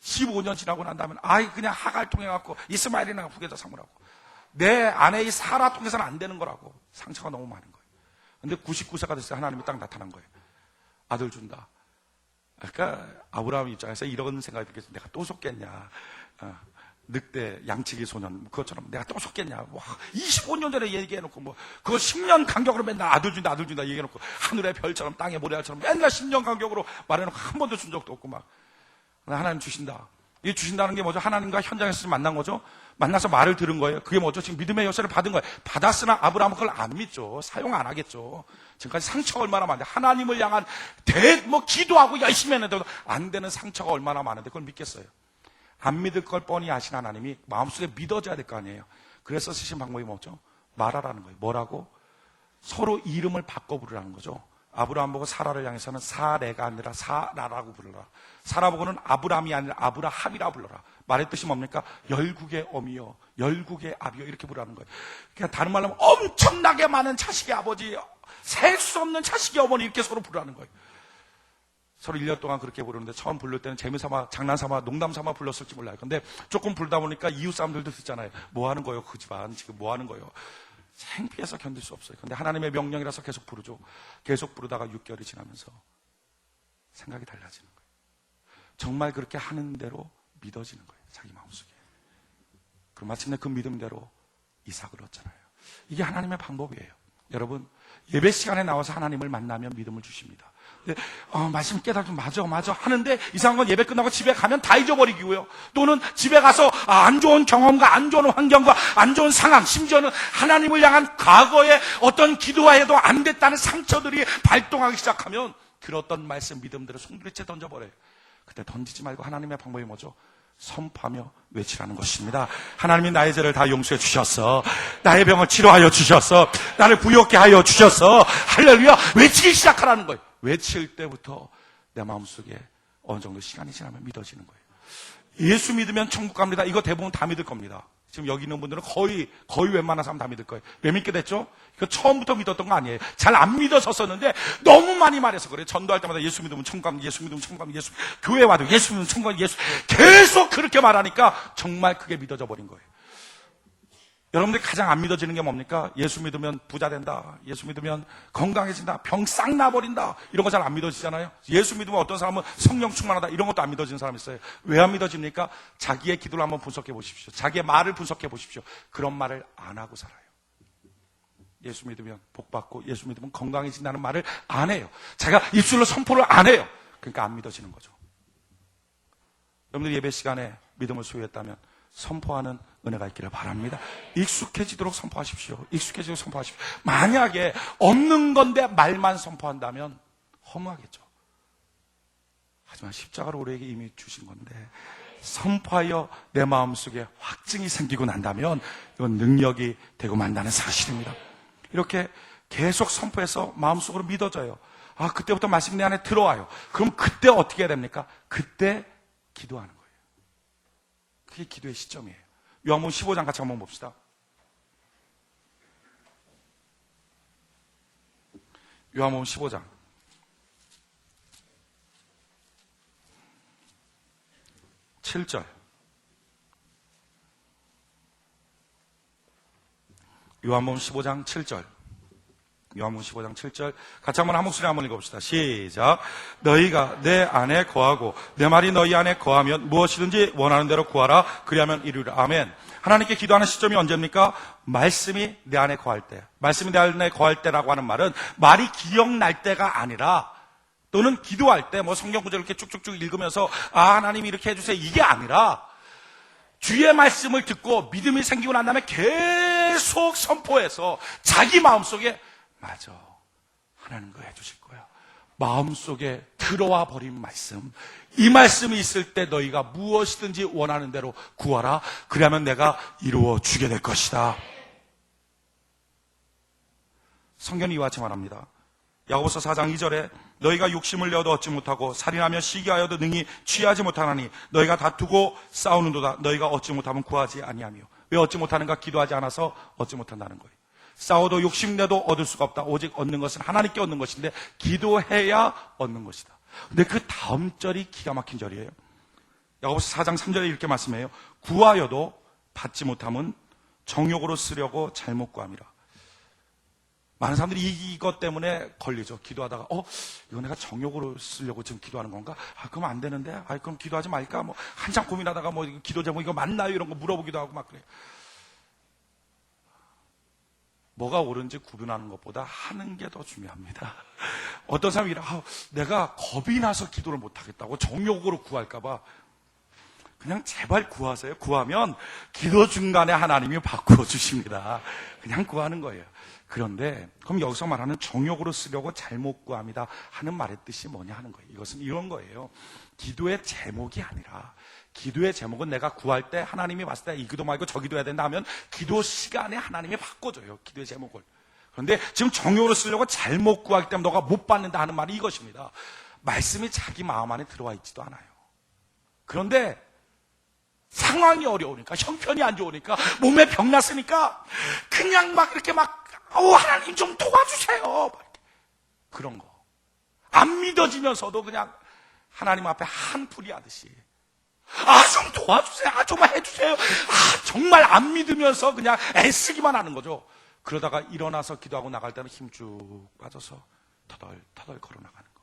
15년 지나고 난 다음에 그냥 하갈 통해갖고 이스마엘이나 후계자 삼으라고. 내 아내 이 사라 통해서는 안 되는 거라고. 상처가 너무 많은 거예요. 근데 99세가 됐을 때 하나님이 딱 나타난 거예요. 아들 준다. 그러니까 아브라함 입장에서 이런 생각이 들겠어요. 내가 또 속겠냐. 늑대 양치기 소년 그것처럼 내가 또 속겠냐. 25년 전에 얘기해놓고 그거 10년 간격으로 맨날 아들 준다 얘기해놓고 하늘의 별처럼 땅의 모래알처럼 맨날 10년 간격으로 말해놓고 한 번도 준 적도 없고 하나님 주신다. 이 주신다는 게 뭐죠? 하나님과 현장에서 만난 거죠. 만나서 말을 들은 거예요. 그게 뭐죠? 지금 믿음의 열쇠를 받은 거예요. 받았으나 아브라함은 그걸 안 믿죠. 사용 안 하겠죠. 지금까지 상처가 얼마나 많은데 하나님을 향한 기도하고 열심히 했는데도 안 되는 상처가 얼마나 많은데 그걸 믿겠어요? 안 믿을 걸 뻔히 아신 하나님이 마음속에 믿어져야 될 거 아니에요. 그래서 쓰신 방법이 뭐죠? 말하라는 거예요. 뭐라고? 서로 이름을 바꿔 부르라는 거죠. 아브라함 보고 사라를 향해서는 사레가 아니라 사라라고 부르라. 사라 보고는 아브람이 아니라 아브라함이라 불러라. 말의 뜻이 뭡니까? 열국의 어미여, 열국의 아비여 이렇게 부르라는 거예요. 그냥 다른 말로 하면 엄청나게 많은 자식의 아버지, 셀 수 없는 자식의 어머니 이렇게 서로 부르라는 거예요. 서로 1년 동안 그렇게 부르는데 처음 부를 때는 재미삼아, 장난삼아, 농담삼아 불렀을지 몰라요. 근데 조금 부르다 보니까 이웃 사람들도 듣잖아요. 뭐 하는 거예요? 그 집안 지금 뭐 하는 거예요? 창피해서 견딜 수 없어요. 근데 하나님의 명령이라서 계속 부르죠. 계속 부르다가 6개월이 지나면서 생각이 달라지는 거예요. 정말 그렇게 하는 대로 믿어지는 거예요. 자기 마음속에. 그럼 마침내 그 믿음대로 이삭을 얻잖아요. 이게 하나님의 방법이에요. 여러분, 예배 시간에 나와서 하나님을 만나면 믿음을 주십니다. 말씀 깨달으면 맞아 하는데 이상한 건 예배 끝나고 집에 가면 다 잊어버리고요. 또는 집에 가서 안 좋은 경험과 안 좋은 환경과 안 좋은 상황, 심지어는 하나님을 향한 과거에 어떤 기도해도 안 됐다는 상처들이 발동하기 시작하면 들었던 말씀, 믿음들을 송두리째 던져버려요. 그때 던지지 말고 하나님의 방법이 뭐죠? 선포하며 외치라는 것입니다. 하나님이 나의 죄를 다 용서해 주셨어. 나의 병을 치료하여 주셨어. 나를 부욕케 하여 주셨어. 할렐루야. 외치기 시작하라는 거예요. 외칠 때부터 내 마음속에 어느 정도 시간이 지나면 믿어지는 거예요. 예수 믿으면 천국 갑니다. 이거 대부분 다 믿을 겁니다. 지금 여기 있는 분들은 거의 웬만한 사람 다 믿을 거예요. 왜 믿게 됐죠? 이거 처음부터 믿었던 거 아니에요. 잘 안 믿어졌었는데 너무 많이 말해서 그래요. 전도할 때마다 예수 믿으면 천국 갑니다. 예수 믿으면 천국 갑니다. 교회 와도 예수 믿으면 천국 갑니다. 계속 그렇게 말하니까 정말 그게 믿어져 버린 거예요. 여러분들이 가장 안 믿어지는 게 뭡니까? 예수 믿으면 부자 된다. 예수 믿으면 건강해진다. 병 싹 나버린다. 이런 거 잘 안 믿어지잖아요. 예수 믿으면 어떤 사람은 성령 충만하다. 이런 것도 안 믿어지는 사람이 있어요. 왜 안 믿어집니까? 자기의 기도를 한번 분석해 보십시오. 자기의 말을 분석해 보십시오. 그런 말을 안 하고 살아요. 예수 믿으면 복받고 예수 믿으면 건강해진다는 말을 안 해요. 자기가 입술로 선포를 안 해요. 그러니까 안 믿어지는 거죠. 여러분들 예배 시간에 믿음을 소유했다면 선포하는 은혜가 있기를 바랍니다. 익숙해지도록 선포하십시오. 익숙해지도록 선포하십시오. 만약에 없는 건데 말만 선포한다면 허무하겠죠. 하지만 십자가로 우리에게 이미 주신 건데 선포하여 내 마음속에 확증이 생기고 난다면 이건 능력이 되고 만다는 사실입니다. 이렇게 계속 선포해서 마음속으로 믿어져요. 그때부터 말씀이 내 안에 들어와요. 그럼 그때 어떻게 해야 됩니까? 그때 기도하는 거예요. 그게 기도의 시점이에요. 요한복음 15장 같이 한번 봅시다. 요한복음 15장 7절. 요한복음 15장 7절. 요한복음 15장 7절 같이 한번 한 목소리 한번 읽어봅시다. 시작. 너희가 내 안에 거하고 내 말이 너희 안에 거하면 무엇이든지 원하는 대로 구하라. 그리하면 이루리라. 아멘. 하나님께 기도하는 시점이 언제입니까? 말씀이 내 안에 거할 때. 말씀이 내 안에 거할 때라고 하는 말은 말이 기억날 때가 아니라 또는 기도할 때 뭐 성경 구절을 이렇게 쭉쭉쭉 읽으면서 하나님이 이렇게 해주세요, 이게 아니라 주의 말씀을 듣고 믿음이 생기고 난 다음에 계속 선포해서 자기 마음속에 맞아, 하나님 그거 해주실 거야, 마음속에 들어와 버린 말씀, 이 말씀이 있을 때 너희가 무엇이든지 원하는 대로 구하라. 그러면 내가 이루어 주게 될 것이다. 성경이 이와 같이 말합니다. 야고보서 4장 2절에 너희가 욕심을 내어도 얻지 못하고 살인하며 시기하여도 능히 취하지 못하나니 너희가 다투고 싸우는도다. 너희가 얻지 못하면 구하지 아니하며. 왜 얻지 못하는가? 기도하지 않아서 얻지 못한다는 거예요. 싸워도 욕심내도 얻을 수가 없다. 오직 얻는 것은 하나님께 얻는 것인데 기도해야 얻는 것이다. 근데 그 다음 절이 기가 막힌 절이에요. 야고보서 4장 3절에 이렇게 말씀해요. 구하여도 받지 못하면 정욕으로 쓰려고 잘못 구함이라. 많은 사람들이 이것 때문에 걸리죠. 기도하다가 이거 내가 정욕으로 쓰려고 지금 기도하는 건가? 그럼 안 되는데. 그럼 기도하지 말까? 뭐 한참 고민하다가 뭐 기도 제목 이거 맞나요? 이런 거 물어보기도 하고 막 그래요. 뭐가 옳은지 구분하는 것보다 하는 게 더 중요합니다. 어떤 사람이 내가 겁이 나서 기도를 못 하겠다고 정욕으로 구할까 봐. 그냥 제발 구하세요. 구하면 기도 중간에 하나님이 바꾸어 주십니다. 그냥 구하는 거예요. 그런데 그럼 여기서 말하는 정욕으로 쓰려고 잘못 구합니다 하는 말의 뜻이 뭐냐 하는 거예요. 이것은 이런 거예요. 기도의 제목이 아니라, 기도의 제목은 내가 구할 때 하나님이 봤을 때 이 기도 말고 저 기도 해야 된다 하면 기도 시간에 하나님이 바꿔줘요, 기도의 제목을. 그런데 지금 정욕으로 쓰려고 잘못 구하기 때문에 너가 못 받는다 하는 말이 이것입니다. 말씀이 자기 마음 안에 들어와 있지도 않아요. 그런데 상황이 어려우니까, 형편이 안 좋으니까, 몸에 병 났으니까 그냥 막 이렇게 하나님 좀 도와주세요, 그런 거 안 믿어지면서도 그냥 하나님 앞에 한풀이 하듯이 좀 도와주세요, 좀만 해주세요, 정말 안 믿으면서 그냥 애쓰기만 하는 거죠. 그러다가 일어나서 기도하고 나갈 때는 힘 쭉 빠져서 터덜터덜 걸어 나가는 거.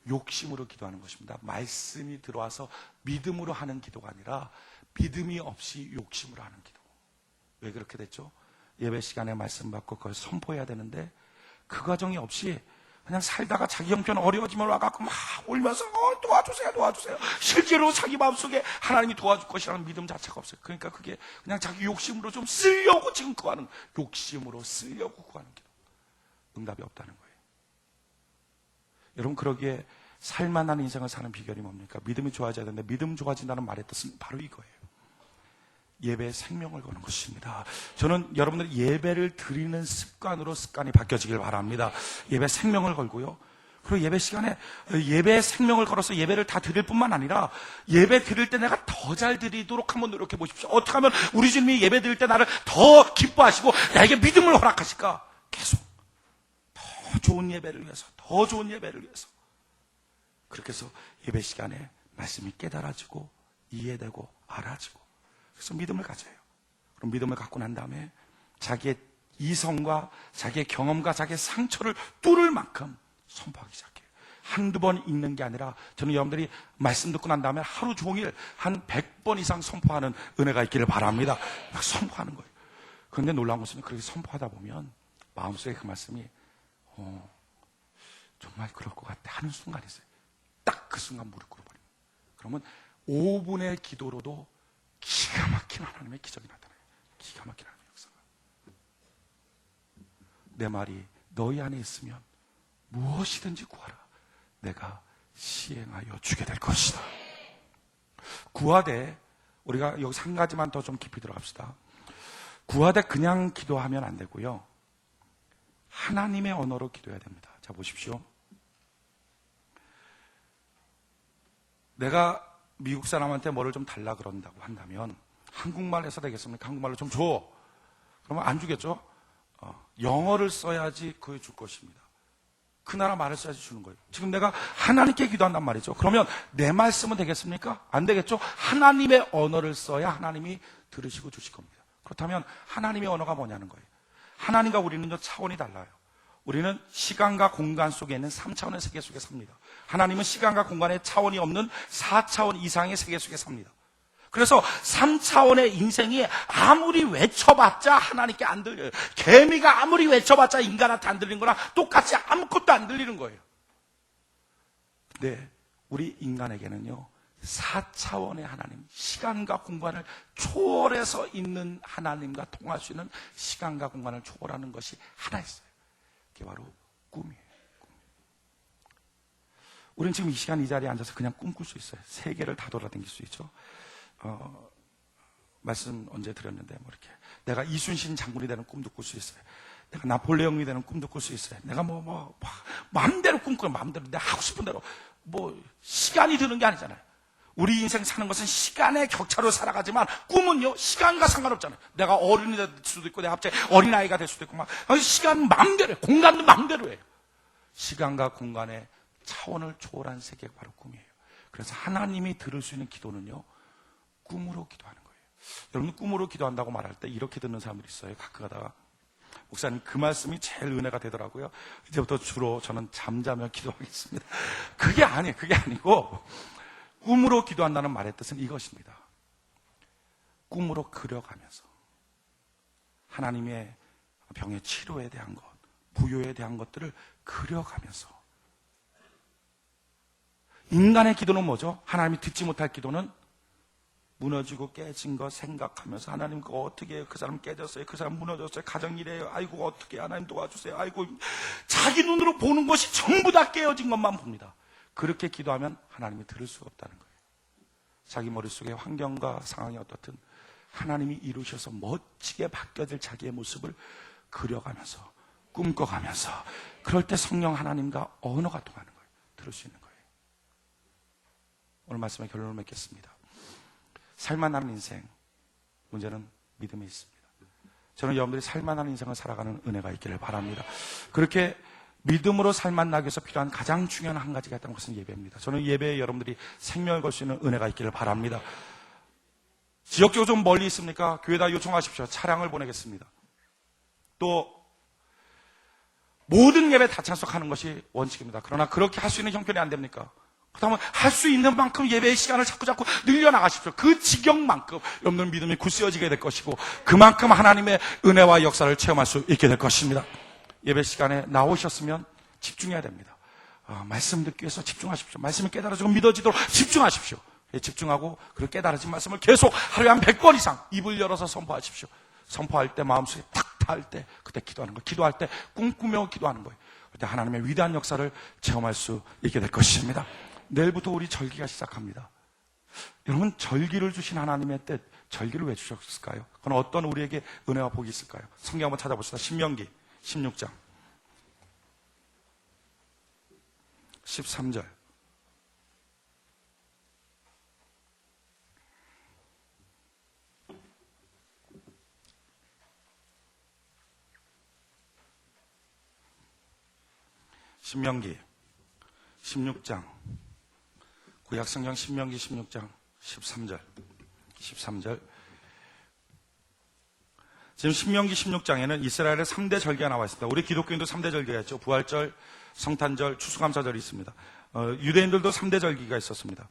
욕심으로 기도하는 것입니다. 말씀이 들어와서 믿음으로 하는 기도가 아니라 믿음이 없이 욕심으로 하는 기도. 왜 그렇게 됐죠? 예배 시간에 말씀 받고 그걸 선포해야 되는데 그 과정이 없이 그냥 살다가 자기 형편 어려워지면 와갖고 막 울면서 도와주세요, 도와주세요. 실제로 자기 마음속에 하나님이 도와줄 것이라는 믿음 자체가 없어요. 그러니까 그게 그냥 자기 욕심으로 좀 쓰려고 지금 구하는, 욕심으로 쓰려고 구하는 기도. 응답이 없다는 거예요. 여러분, 그러기에 살만한 인생을 사는 비결이 뭡니까? 믿음이 좋아져야 되는데 믿음 좋아진다는 말의 뜻은 바로 이거예요. 예배에 생명을 거는 것입니다. 저는 여러분들 예배를 드리는 습관이 바뀌어지길 바랍니다. 예배에 생명을 걸고요. 그리고 예배 시간에 예배에 생명을 걸어서 예배를 다 드릴 뿐만 아니라 예배 드릴 때 내가 더 잘 드리도록 한번 노력해 보십시오. 어떻게 하면 우리 주님이 예배 드릴 때 나를 더 기뻐하시고 나에게 믿음을 허락하실까? 계속 더 좋은 예배를 위해서, 더 좋은 예배를 위해서. 그렇게 해서 예배 시간에 말씀이 깨달아지고 이해되고 알아지고, 그래서 믿음을 가져요. 그럼 믿음을 갖고 난 다음에 자기의 이성과 자기의 경험과 자기의 상처를 뚫을 만큼 선포하기 시작해요. 한두 번 읽는 게 아니라 저는 여러분들이 말씀 듣고 난 다음에 하루 종일 한 100번 이상 선포하는 은혜가 있기를 바랍니다. 막 선포하는 거예요. 그런데 놀라운 것은 그렇게 선포하다 보면 마음속에 그 말씀이 정말 그럴 것 같아 하는 순간이 있어요. 딱 그 순간 무릎 꿇어버립니다. 그러면 5분의 기도로도 기가 막힌 하나님의 기적이 나타나요. 기가 막힌 하나님의 역사가. 내 말이 너희 안에 있으면 무엇이든지 구하라. 내가 시행하여 주게 될 것이다. 구하되, 우리가 여기서 한 가지만 더 좀 깊이 들어갑시다. 구하되 그냥 기도하면 안 되고요. 하나님의 언어로 기도해야 됩니다. 자, 보십시오. 내가 미국 사람한테 뭐를 좀 달라 그런다고 한다면 한국말 해서 되겠습니까? 한국말로 좀 줘. 그러면 안 주겠죠? 영어를 써야지 그게 줄 것입니다. 그 나라 말을 써야지 주는 거예요. 지금 내가 하나님께 기도한단 말이죠. 그러면 내 말씀은 되겠습니까? 안 되겠죠? 하나님의 언어를 써야 하나님이 들으시고 주실 겁니다. 그렇다면 하나님의 언어가 뭐냐는 거예요. 하나님과 우리는요, 차원이 달라요. 우리는 시간과 공간 속에 있는 3차원의 세계 속에 삽니다. 하나님은 시간과 공간에 차원이 없는 4차원 이상의 세계 속에 삽니다. 그래서 3차원의 인생이 아무리 외쳐봤자 하나님께 안 들려요. 개미가 아무리 외쳐봤자 인간한테 안 들리는 거랑 똑같이 아무것도 안 들리는 거예요. 네, 우리 인간에게는요 4차원의 하나님, 시간과 공간을 초월해서 있는 하나님과 통할 수 있는 시간과 공간을 초월하는 것이 하나 있어요. 그게 바로 꿈이에요. 우리는 지금 이 시간 이 자리에 앉아서 그냥 꿈꿀 수 있어요. 세계를 다 돌아다닐 수 있죠. 말씀 언제 드렸는데 이렇게 내가 이순신 장군이 되는 꿈도 꿀 수 있어요. 내가 나폴레옹이 되는 꿈도 꿀 수 있어요. 내가 마음대로 꿈꾸는 마음대로 내가 하고 싶은 대로 시간이 드는 게 아니잖아요. 우리 인생 사는 것은 시간의 격차로 살아가지만 꿈은요 시간과 상관없잖아요. 내가 어른이 될 수도 있고 내가 갑자기 어린아이가 될 수도 있고 시간 마음대로 해요. 공간도 마음대로 해요. 시간과 공간의 차원을 초월한 세계가 바로 꿈이에요. 그래서 하나님이 들을 수 있는 기도는요 꿈으로 기도하는 거예요. 여러분 꿈으로 기도한다고 말할 때 이렇게 듣는 사람들이 있어요. 가끔 가다가 목사님 그 말씀이 제일 은혜가 되더라고요. 이제부터 주로 저는 잠자며 기도하겠습니다. 그게 아니고 꿈으로 기도한다는 말의 뜻은 이것입니다. 꿈으로 그려가면서 하나님의 병의 치료에 대한 것, 부요에 대한 것들을 그려가면서 인간의 기도는 뭐죠? 하나님이 듣지 못할 기도는 무너지고 깨진 거 생각하면서 하나님 그거 어떻게 해요? 그 사람 깨졌어요. 그 사람 무너졌어요. 가정 이래요. 아이고 어떻게 하나님 도와주세요. 아이고 자기 눈으로 보는 것이 전부 다 깨어진 것만 봅니다. 그렇게 기도하면 하나님이 들을 수가 없다는 거예요. 자기 머릿속에 환경과 상황이 어떻든 하나님이 이루셔서 멋지게 바뀌어질 자기의 모습을 그려가면서 꿈꿔가면서 그럴 때 성령 하나님과 언어가 통하는 거예요. 들을 수 있는 거예요. 오늘 말씀의 결론을 맺겠습니다. 살만한 인생, 문제는 믿음에 있습니다. 저는 여러분들이 살만한 인생을 살아가는 은혜가 있기를 바랍니다. 그렇게 믿음으로 살만나기 위해서 필요한 가장 중요한 한 가지가 있다는 것은 예배입니다. 저는 예배에 여러분들이 생명을 걸 수 있는 은혜가 있기를 바랍니다. 지역적으로 좀 멀리 있습니까? 교회에다 요청하십시오. 차량을 보내겠습니다. 또 모든 예배 다 참석하는 것이 원칙입니다. 그러나 그렇게 할 수 있는 형편이 안 됩니까? 그렇다면 할 수 있는 만큼 예배의 시간을 자꾸 늘려나가십시오. 그 지경만큼 여러분들 믿음이 굳세어지게 될 것이고 그만큼 하나님의 은혜와 역사를 체험할 수 있게 될 것입니다. 예배 시간에 나오셨으면 집중해야 됩니다. 말씀 듣기 위해서 집중하십시오. 말씀이 깨달아지고 믿어지도록 집중하십시오. 집중하고 그 깨달아진 말씀을 계속 하루에 한 100번 이상 입을 열어서 선포하십시오. 선포할 때 마음속에 탁 닿을 때 그때 기도하는 거예요. 기도할 때 꿈꾸며 기도하는 거예요. 그때 하나님의 위대한 역사를 체험할 수 있게 될 것입니다. 내일부터 우리 절기가 시작합니다. 여러분 절기를 주신 하나님의 뜻, 절기를 왜 주셨을까요? 그건 어떤 우리에게 은혜와 복이 있을까요? 성경 한번 찾아봅시다. 신명기 16장 13절 신명기 16장 구약성경 신명기 16장 13절 지금 신명기 16장에는 이스라엘의 3대 절기가 나와 있습니다. 우리 기독교인도 3대 절기가 있죠. 부활절, 성탄절, 추수감사절이 있습니다. 유대인들도 3대 절기가 있었습니다.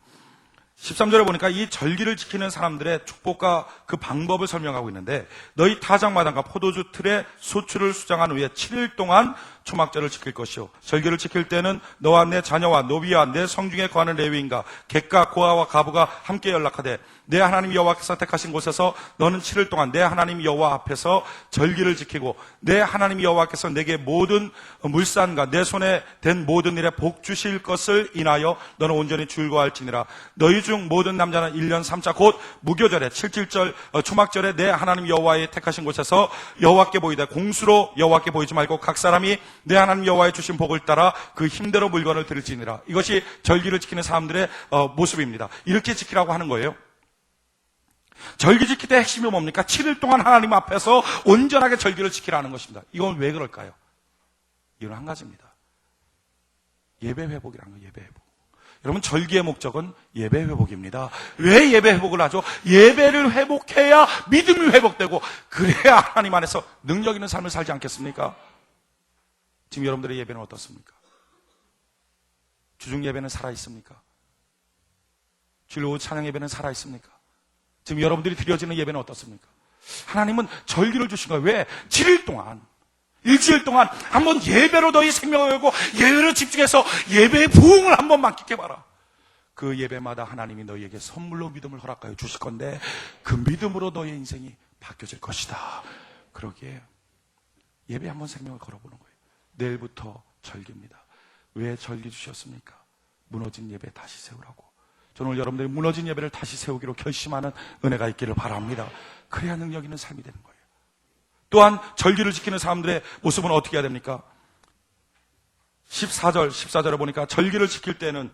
13절에 보니까 이 절기를 지키는 사람들의 축복과 그 방법을 설명하고 있는데 너희 타작마당과 포도주 틀에 소출을 수장한 후에 7일 동안 초막절을 지킬 것이요 절기를 지킬 때는 너와 내 자녀와 노비와 내 성중에 거하는 레위인과 객과 고아와 가부가 함께 연락하되 내 하나님 여호와께서 택하신 곳에서 너는 7일 동안 내 하나님 여호와 앞에서 절기를 지키고 내 하나님 여호와께서 내게 모든 물산과 내 손에 된 모든 일에 복 주실 것을 인하여 너는 온전히 즐거워할지니라. 너희 중 모든 남자는 1년 3차 곧 무교절에 77절 초막절에 내 하나님 여호와의 택하신 곳에서 여호와께 보이되 공수로 여호와께 보이지 말고 각 사람이 내 하나님 여호와의 주신 복을 따라 그 힘대로 물건을 드릴지니라. 이것이 절기를 지키는 사람들의 모습입니다. 이렇게 지키라고 하는 거예요. 절기 지킬 때 핵심이 뭡니까? 7일 동안 하나님 앞에서 온전하게 절기를 지키라는 것입니다. 이건 왜 그럴까요? 이유는 한 가지입니다. 예배 회복이라는 거예요. 예배 회복. 여러분 절기의 목적은 예배 회복입니다. 왜 예배 회복을 하죠? 예배를 회복해야 믿음이 회복되고 그래야 하나님 안에서 능력 있는 삶을 살지 않겠습니까? 지금 여러분들의 예배는 어떻습니까? 주중 예배는 살아있습니까? 주일 오후 찬양 예배는 살아있습니까? 지금 여러분들이 드려지는 예배는 어떻습니까? 하나님은 절기를 주신 거예요. 왜? 7일 동안 일주일 동안 한번 예배로 너희 생명을 열고 예배로 집중해서 예배의 부흥을 한번 만끽해봐라. 그 예배마다 하나님이 너희에게 선물로 믿음을 허락하여 주실 건데 그 믿음으로 너희의 인생이 바뀌어질 것이다. 그러기에 예배 한번 생명을 걸어보는 거예요. 내일부터 절기입니다. 왜 절기 주셨습니까? 무너진 예배 다시 세우라고. 저는 오늘 여러분들이 무너진 예배를 다시 세우기로 결심하는 은혜가 있기를 바랍니다. 그래야 능력 있는 삶이 되는 거예요. 또한 절기를 지키는 사람들의 모습은 어떻게 해야 됩니까? 14절에 보니까 절기를 지킬 때는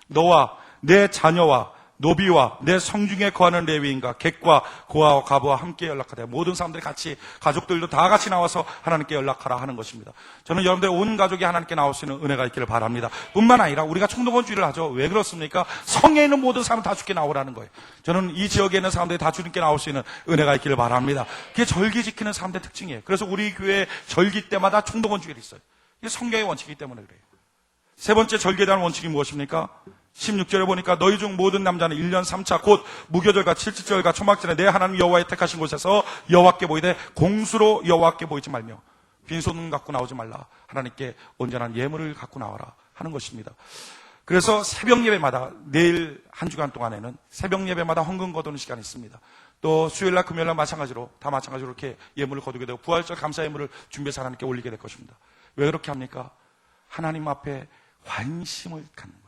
너와 내 자녀와 노비와 내 성중에 거하는 레위인과 객과 고아와 과부와 함께 연락하되 모든 사람들이 같이 가족들도 다 같이 나와서 하나님께 연락하라 하는 것입니다. 저는 여러분들의 온 가족이 하나님께 나올 수 있는 은혜가 있기를 바랍니다. 뿐만 아니라 우리가 총동원주의를 하죠. 왜 그렇습니까? 성에 있는 모든 사람 다 주께 나오라는 거예요. 저는 이 지역에 있는 사람들이 다 주님께 나올 수 있는 은혜가 있기를 바랍니다. 그게 절기 지키는 사람들의 특징이에요. 그래서 우리 교회 절기 때마다 총동원주의가 있어요. 이게 성경의 원칙이기 때문에 그래요. 세 번째 절기에 대한 원칙이 무엇입니까? 16절에 보니까 너희 중 모든 남자는 1년 3차 곧 무교절과 칠칠절과 초막절에 내 하나님 여호와의 택하신 곳에서 여호와께 보이되 공수로 여호와께 보이지 말며 빈손 갖고 나오지 말라. 하나님께 온전한 예물을 갖고 나와라 하는 것입니다. 그래서 새벽 예배마다 내일 한 주간 동안에는 새벽 예배마다 헌금 거두는 시간이 있습니다. 또 수요일날 금요일날 마찬가지로 이렇게 예물을 거두게 되고 부활절 감사 예물을 준비해서 하나님께 올리게 될 것입니다. 왜 그렇게 합니까? 하나님 앞에 관심을 갖는 거예요.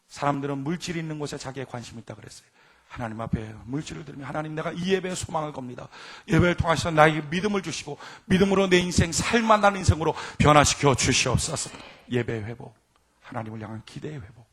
사람들은 물질이 있는 곳에 자기의 관심이 있다 그랬어요. 하나님 앞에 물질을 들으면 하나님 내가 이 예배에 소망을 겁니다. 예배를 통해서 나에게 믿음을 주시고 믿음으로 내 인생 살만한 인생으로 변화시켜 주시옵소서. 예배의 회복, 하나님을 향한 기대의 회복.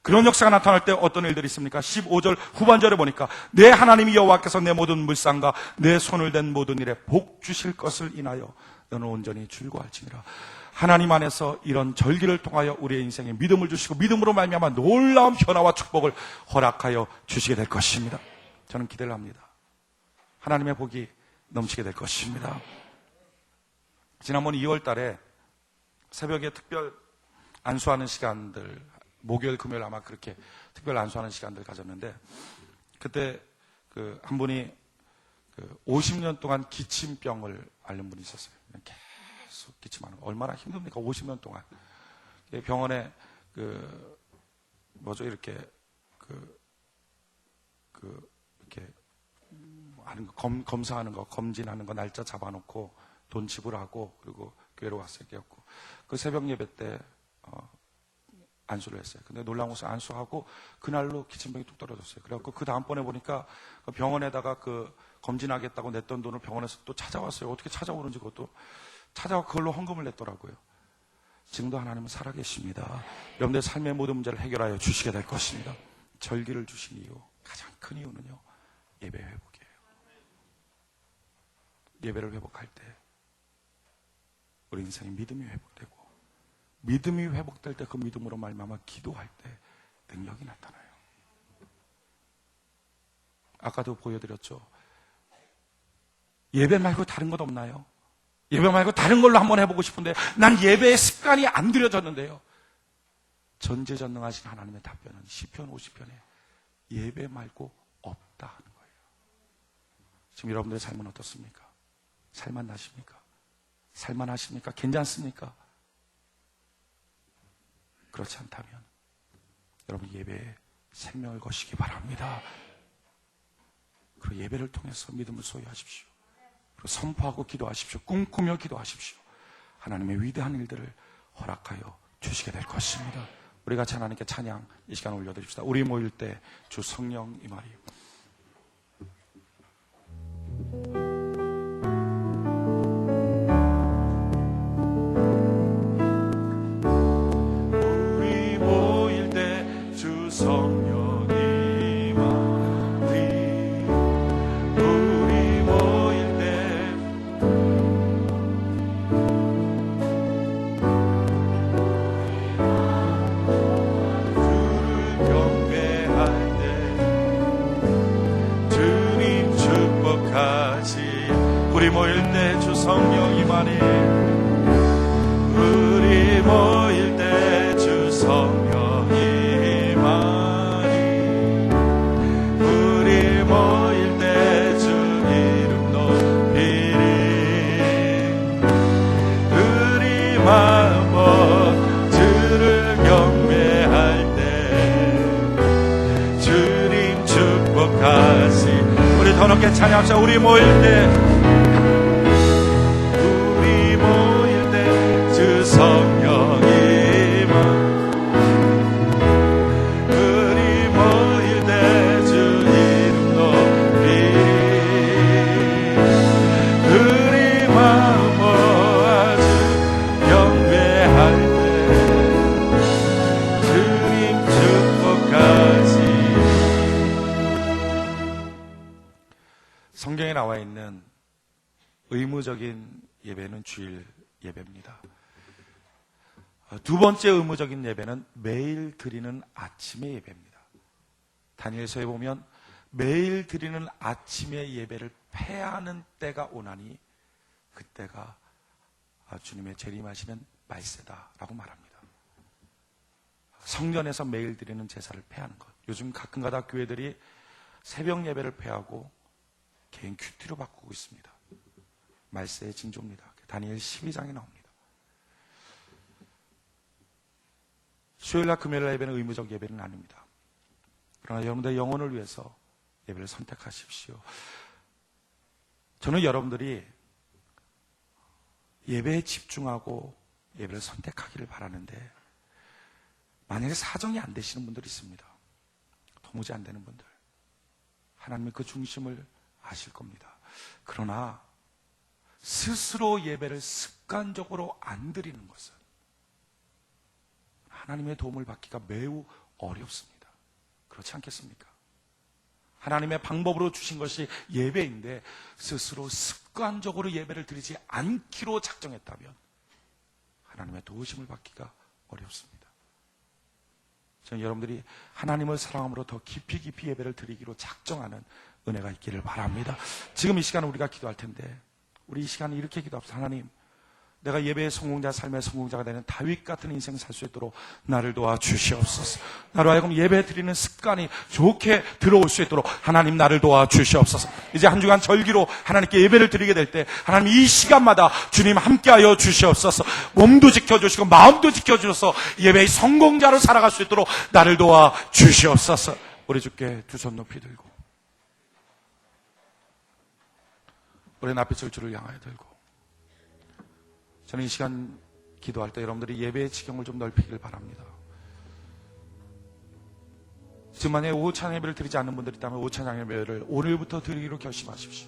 그런 역사가 나타날 때 어떤 일들이 있습니까? 15절 후반절에 보니까 내 하나님이 여호와께서 내 모든 물상과 내 손을 댄 모든 일에 복 주실 것을 인하여 너는 온전히 즐거워할지니라. 하나님 안에서 이런 절기를 통하여 우리의 인생에 믿음을 주시고 믿음으로 말미암아 놀라운 변화와 축복을 허락하여 주시게 될 것입니다. 저는 기대를 합니다. 하나님의 복이 넘치게 될 것입니다. 지난번 2월 달에 새벽에 특별 안수하는 시간들, 목요일, 금요일 아마 그렇게 특별 안수하는 시간들 가졌는데 그때 한 분이 50년 동안 기침병을 앓는 분이 있었어요. 계속 기침하는 거. 얼마나 힘듭니까? 50년 동안. 병원에 이렇게 하는 거, 검사하는 거, 검진하는 거 날짜 잡아놓고 돈 지불하고 그리고 교회로 왔어요. 그 새벽 예배 때 안수를 했어요. 근데 놀라운 것은 안수하고 그날로 기침병이 뚝 떨어졌어요. 그래갖고 그 다음번에 보니까 병원에다가 검진하겠다고 냈던 돈을 병원에서 또 찾아왔어요. 어떻게 찾아오는지 그것도 찾아와 그걸로 헌금을 냈더라고요. 지금도 하나님은 살아계십니다. 여러분들의 삶의 모든 문제를 해결하여 주시게 될 것입니다. 절기를 주신 이유, 가장 큰 이유는요, 예배 회복이에요. 예배를 회복할 때 우리 인생의 믿음이 회복되고 믿음이 회복될 때 그 믿음으로 말미암아 기도할 때 능력이 나타나요. 아까도 보여드렸죠. 예배 말고 다른 것 없나요? 예배 말고 다른 걸로 한번 해보고 싶은데 난 예배의 습관이 안 들여졌는데요. 전지전능하신 하나님의 답변은 시편 50편에 예배 말고 없다 하는 거예요. 지금 여러분들의 삶은 어떻습니까? 살만 나십니까? 살만하십니까? 괜찮습니까? 그렇지 않다면 여러분 예배에 생명을 거시기 바랍니다. 그리고 예배를 통해서 믿음을 소유하십시오. 그리고 선포하고 기도하십시오. 꿈꾸며 기도하십시오. 하나님의 위대한 일들을 허락하여 주시게 될 것입니다. 우리 같이 하나님께 찬양 이 시간 올려드립시다. 우리 모일 때 주 성령 임하리요. 우리 모일 때 주 성령 임하니 우리 모일 때 주 성령 임하니 우리 모일 때 주 이름 높이리 주를 더 높게 찬양합시다. 우리 모일 때 주 성령이 우리 모일 때 주 이름 높이리 우리 마음 모아 주 경배할 때 주님 축복하시. 성경에 나와 있는 의무적인 예배는 주일 예배입니다. 두 번째 의무적인 예배는 매일 드리는 아침의 예배입니다. 다니엘서에 보면 매일 드리는 아침의 예배를 폐하는 때가 오나니 그때가 주님의 재림하시는 말세다라고 말합니다. 성전에서 매일 드리는 제사를 폐하는 것. 요즘 가끔가다 교회들이 새벽 예배를 폐하고 개인 큐티로 바꾸고 있습니다. 말세의 징조입니다. 다니엘 12장에 나옵니다. 수요일날 금요일날 예배는 의무적 예배는 아닙니다. 그러나 여러분들의 영혼을 위해서 예배를 선택하십시오. 저는 여러분들이 예배에 집중하고 예배를 선택하기를 바라는데 만약에 사정이 안 되시는 분들이 있습니다. 도무지 안 되는 분들, 하나님의 그 중심을 아실 겁니다. 그러나 스스로 예배를 습관적으로 안 드리는 것은 하나님의 도움을 받기가 매우 어렵습니다. 그렇지 않겠습니까? 하나님의 방법으로 주신 것이 예배인데 스스로 습관적으로 예배를 드리지 않기로 작정했다면 하나님의 도우심을 받기가 어렵습니다. 저는 여러분들이 하나님을 사랑함으로 더 깊이 예배를 드리기로 작정하는 은혜가 있기를 바랍니다. 지금 이 시간에 우리가 기도할 텐데 우리 이 시간에 이렇게 기도합시다. 하나님, 내가 예배의 성공자, 삶의 성공자가 되는 다윗 같은 인생 살 수 있도록 나를 도와주시옵소서. 나로 하여금 예배 드리는 습관이 좋게 들어올 수 있도록 하나님 나를 도와주시옵소서. 이제 한 주간 절기로 하나님께 예배를 드리게 될 때 하나님 이 시간마다 주님 함께하여 주시옵소서. 몸도 지켜주시고 마음도 지켜주셔서 예배의 성공자로 살아갈 수 있도록 나를 도와주시옵소서. 우리 주께 두 손 높이 들고 우리 낯빛을 주를 향하여 들고 저는 이 시간 기도할 때 여러분들이 예배의 지경을 좀 넓히길 바랍니다. 지금 만약에 오찬 예배를 드리지 않는 분들이 있다면 오찬 예배를 오늘부터 드리기로 결심하십시오.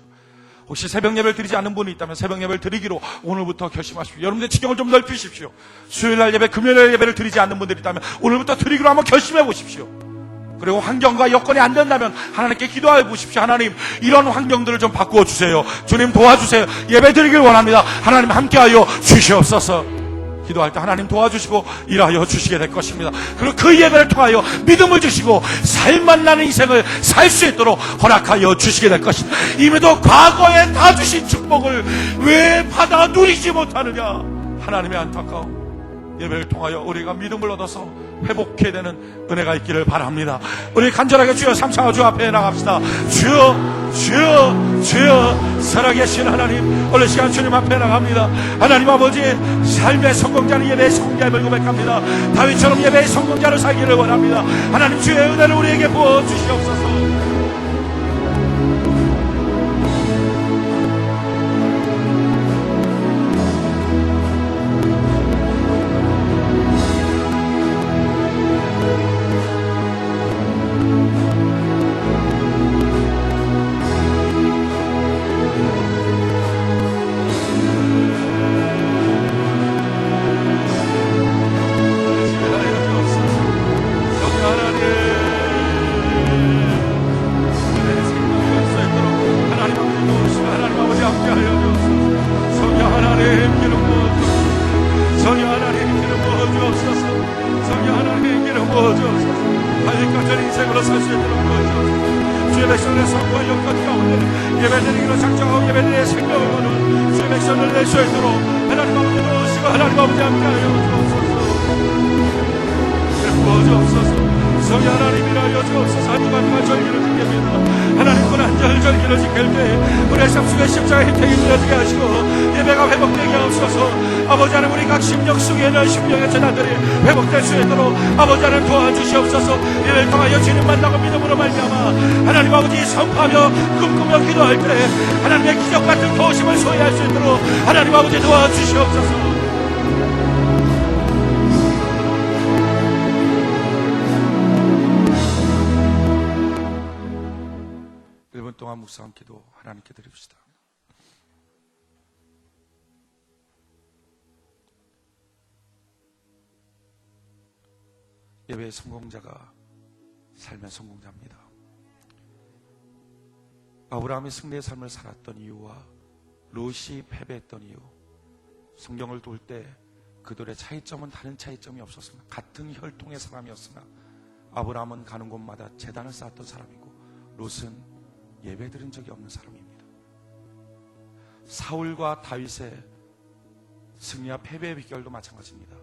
혹시 새벽 예배를 드리지 않는 분이 있다면 새벽 예배를 드리기로 오늘부터 결심하십시오. 여러분들의 지경을 좀 넓히십시오. 수요일날 예배, 금요일 예배를 드리지 않는 분들이 있다면 오늘부터 드리기로 한번 결심해 보십시오. 그리고 환경과 여건이 안 된다면 하나님께 기도해 보십시오. 하나님, 이런 환경들을 좀 바꾸어 주세요. 주님 도와주세요. 예배 드리길 원합니다. 하나님 함께하여 주시옵소서. 기도할 때 하나님 도와주시고 일하여 주시게 될 것입니다. 그리고 그 예배를 통하여 믿음을 주시고 살만 나는 인생을 살 수 있도록 허락하여 주시게 될 것입니다. 이미도 과거에 다 주신 축복을 왜 받아 누리지 못하느냐. 하나님의 안타까움. 예배를 통하여 우리가 믿음을 얻어서 회복해야 되는 은혜가 있기를 바랍니다. 우리 간절하게 주여 삼창하 주 앞에 나갑시다. 주여, 주여, 주여. 살아계신 하나님, 오늘 시간 주님 앞에 나갑니다. 하나님 아버지, 삶의 성공자는 예배의 성공자임을 고백합니다. 다윗처럼 예배의 성공자를 살기를 원합니다. 하나님 주의 은혜를 우리에게 부어주시옵소서. 예배드리기로 작정하고 예배드리는 생명을 거는 주의 백성을 낼 수 있도록 하나님 아버지 도우시고 하나님 아버지 함께하여 주옵소서. 성령 하나님 일하여 주옵소서. 한 주간 절기를 드립니다. 하나님 고난절 절기 말씀을 지킬 때 우리의 삶 속에 십자가의 혜택이 누려지게 하시고 예배가 회복되게 하옵소서. 아버지 하나님, 우리 각 심령 속에 있는 심령의 재단들이 회복될 수 있도록 아버지 하나님 도와주시옵소서. 이를 통하여 주님 만나고 믿음으로 말미암아 하나님 아버지 선포하며 꿈꾸며 기도할 때 하나님의 기적 같은 도우심을 소유할 수 있도록 하나님 아버지 도와주시옵소서. 1분 동안 묵상한 기도 하나님께 드립시다. 예배의 성공자가 삶의 성공자입니다. 아브라함이 승리의 삶을 살았던 이유와 롯이 패배했던 이유, 성경을 돌 때 그들의 차이점은 다른 차이점이 없었으나 같은 혈통의 사람이었으나 아브라함은 가는 곳마다 제단을 쌓았던 사람이고 롯은 예배 드린 적이 없는 사람입니다. 사울과 다윗의 승리와 패배의 비결도 마찬가지입니다.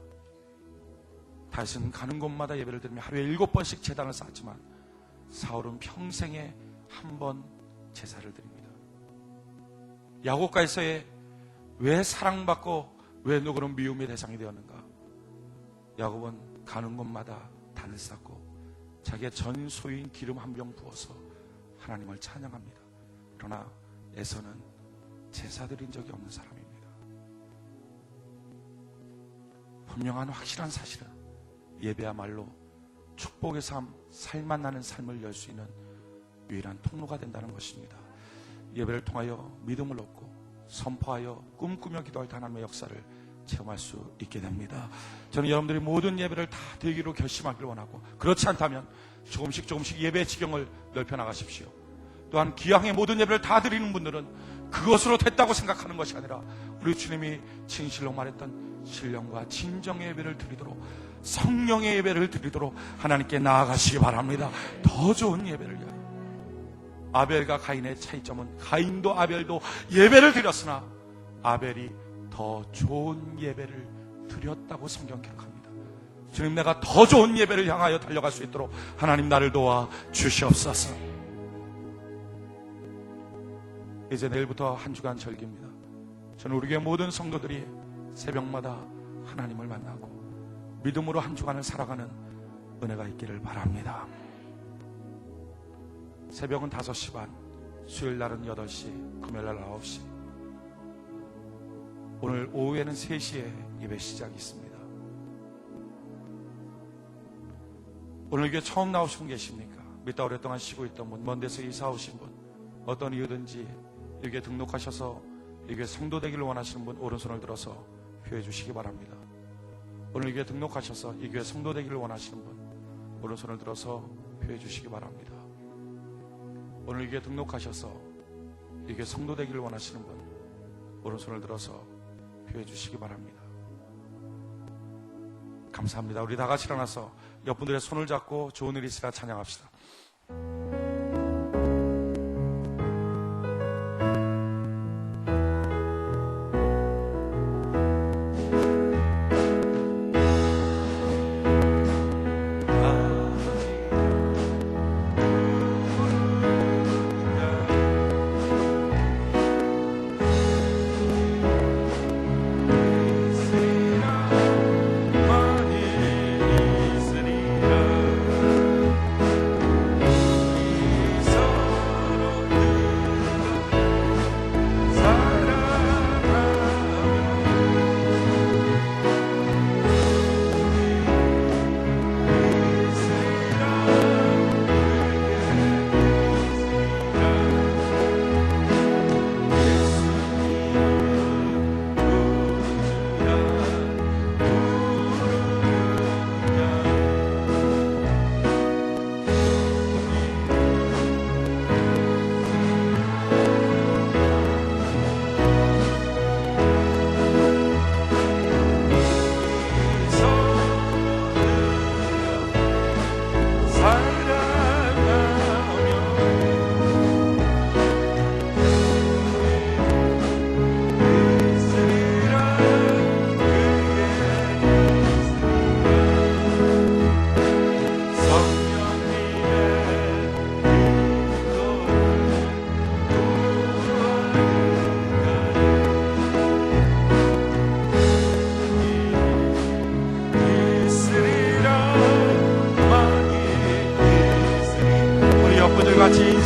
다윗은 가는 곳마다 예배를 드리며 하루에 7번씩 제단을 쌓았지만 사울은 평생에 한 번 제사를 드립니다. 야곱과에서의 왜 사랑받고 왜 누구는 미움의 대상이 되었는가? 야곱은 가는 곳마다 단을 쌓고 자기의 전 소유인 기름 한 병 부어서 하나님을 찬양합니다. 그러나 에서는 제사 드린 적이 없는 사람입니다. 분명한 확실한 사실은 예배야말로 축복의 삶, 살만 나는 삶을 열 수 있는 유일한 통로가 된다는 것입니다. 예배를 통하여 믿음을 얻고 선포하여 꿈꾸며 기도할 때 하나님의 역사를 체험할 수 있게 됩니다. 저는 여러분들이 모든 예배를 다 드리기로 결심하기를 원하고, 그렇지 않다면 조금씩 예배의 지경을 넓혀 나가십시오. 또한 기왕의 모든 예배를 다 드리는 분들은 그것으로 됐다고 생각하는 것이 아니라 우리 주님이 진실로 말했던 신령과 진정의 예배를 드리도록, 성령의 예배를 드리도록 하나님께 나아가시기 바랍니다. 더 좋은 예배를 위하여. 아벨과 가인의 차이점은 가인도 아벨도 예배를 드렸으나 아벨이 더 좋은 예배를 드렸다고 성경 기록합니다. 주님, 내가 더 좋은 예배를 향하여 달려갈 수 있도록 하나님 나를 도와 주시옵소서. 이제 내일부터 한 주간 절기입니다. 저는 우리 교회 모든 성도들이 새벽마다 하나님을 만나고 믿음으로 한 주간을 살아가는 은혜가 있기를 바랍니다. 새벽은 5시 반, 수요일 날은 8시, 금요일 날 9시, 오늘 오후에는 3시에 예배 시작이 있습니다. 오늘 교회 처음 나오신 분 계십니까? 믿다 오랫동안 쉬고 있던 분, 먼 데서 이사 오신 분, 어떤 이유든지 여기에 등록하셔서 여기에 성도 되기를 원하시는 분 오른손을 들어서 표해 주시기 바랍니다. 오늘 여기에 등록하셔서 이 교회 성도 되기를 원하시는 분 오른손을 들어서 표해 주시기 바랍니다. 오늘 여기에 등록하셔서 이 교회 성도 되기를 원하시는 분 오른손을 들어서 표해 주시기 바랍니다. 감사합니다. 우리 다 같이 일어나서 옆분들의 손을 잡고 좋은 일 있으라 찬양합시다.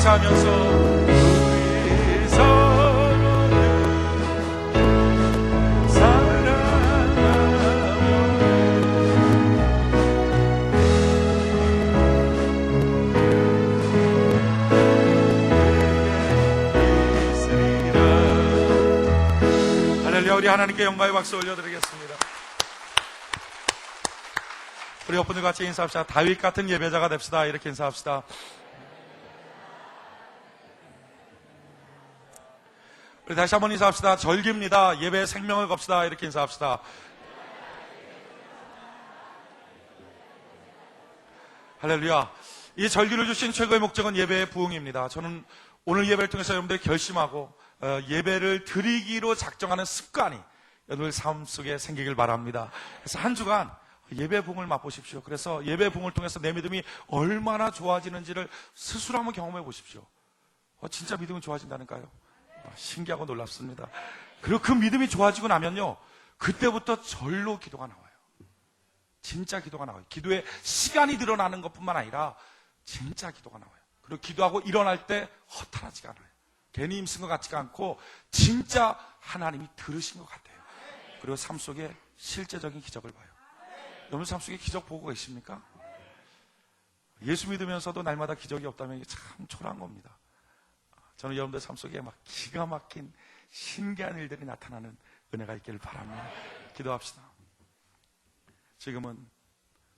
감사하면서 우리 서로를 사랑하며 있으리라. 할렐루야. 우리 하나님께 영광의 박수 올려드리겠습니다. 우리 여러분들 같이 인사합시다. 다윗 같은 예배자가 됩시다. 이렇게 인사합시다. 우리 다시 한번 인사합시다. 절기입니다. 예배의 생명을 겁시다. 이렇게 인사합시다. 할렐루야. 이 절기를 주신 최고의 목적은 예배의 부흥입니다. 저는 오늘 예배를 통해서 여러분들이 결심하고 예배를 드리기로 작정하는 습관이 여러분들 삶 속에 생기길 바랍니다. 그래서 한 주간 예배 부흥을 맛보십시오. 그래서 예배 부흥을 통해서 내 믿음이 얼마나 좋아지는지를 스스로 한번 경험해 보십시오. 진짜 믿음은 좋아진다니까요. 신기하고 놀랍습니다. 그리고 그 믿음이 좋아지고 나면요, 그때부터 절로 기도가 나와요. 진짜 기도가 나와요. 기도에 시간이 늘어나는 것뿐만 아니라 진짜 기도가 나와요. 그리고 기도하고 일어날 때 허탈하지가 않아요. 괜히 힘쓴 것 같지가 않고 진짜 하나님이 들으신 것 같아요. 그리고 삶 속에 실제적인 기적을 봐요. 여러분 삶 속에 기적 보고 계십니까? 예수 믿으면서도 날마다 기적이 없다면 이게 참 초라한 겁니다. 저는 여러분들 삶 속에 막 기가 막힌 신기한 일들이 나타나는 은혜가 있기를 바랍니다. 기도합시다. 지금은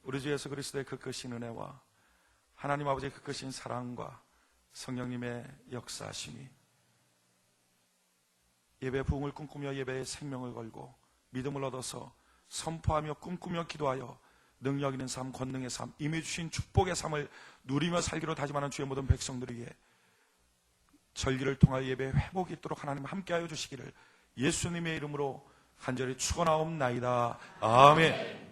우리 주 예수 그리스도의 그 크신 은혜와 하나님 아버지의 그 크신 사랑과 성령님의 역사하심이 예배 부흥을 꿈꾸며 예배의 생명을 걸고 믿음을 얻어서 선포하며 꿈꾸며 기도하여 능력 있는 삶, 권능의 삶, 이미 주신 축복의 삶을 누리며 살기로 다짐하는 주의 모든 백성들에게 절기를 통하여 예배 회복이 있도록 하나님 함께하여 주시기를 예수님의 이름으로 간절히 축원하옵나이다. 아멘.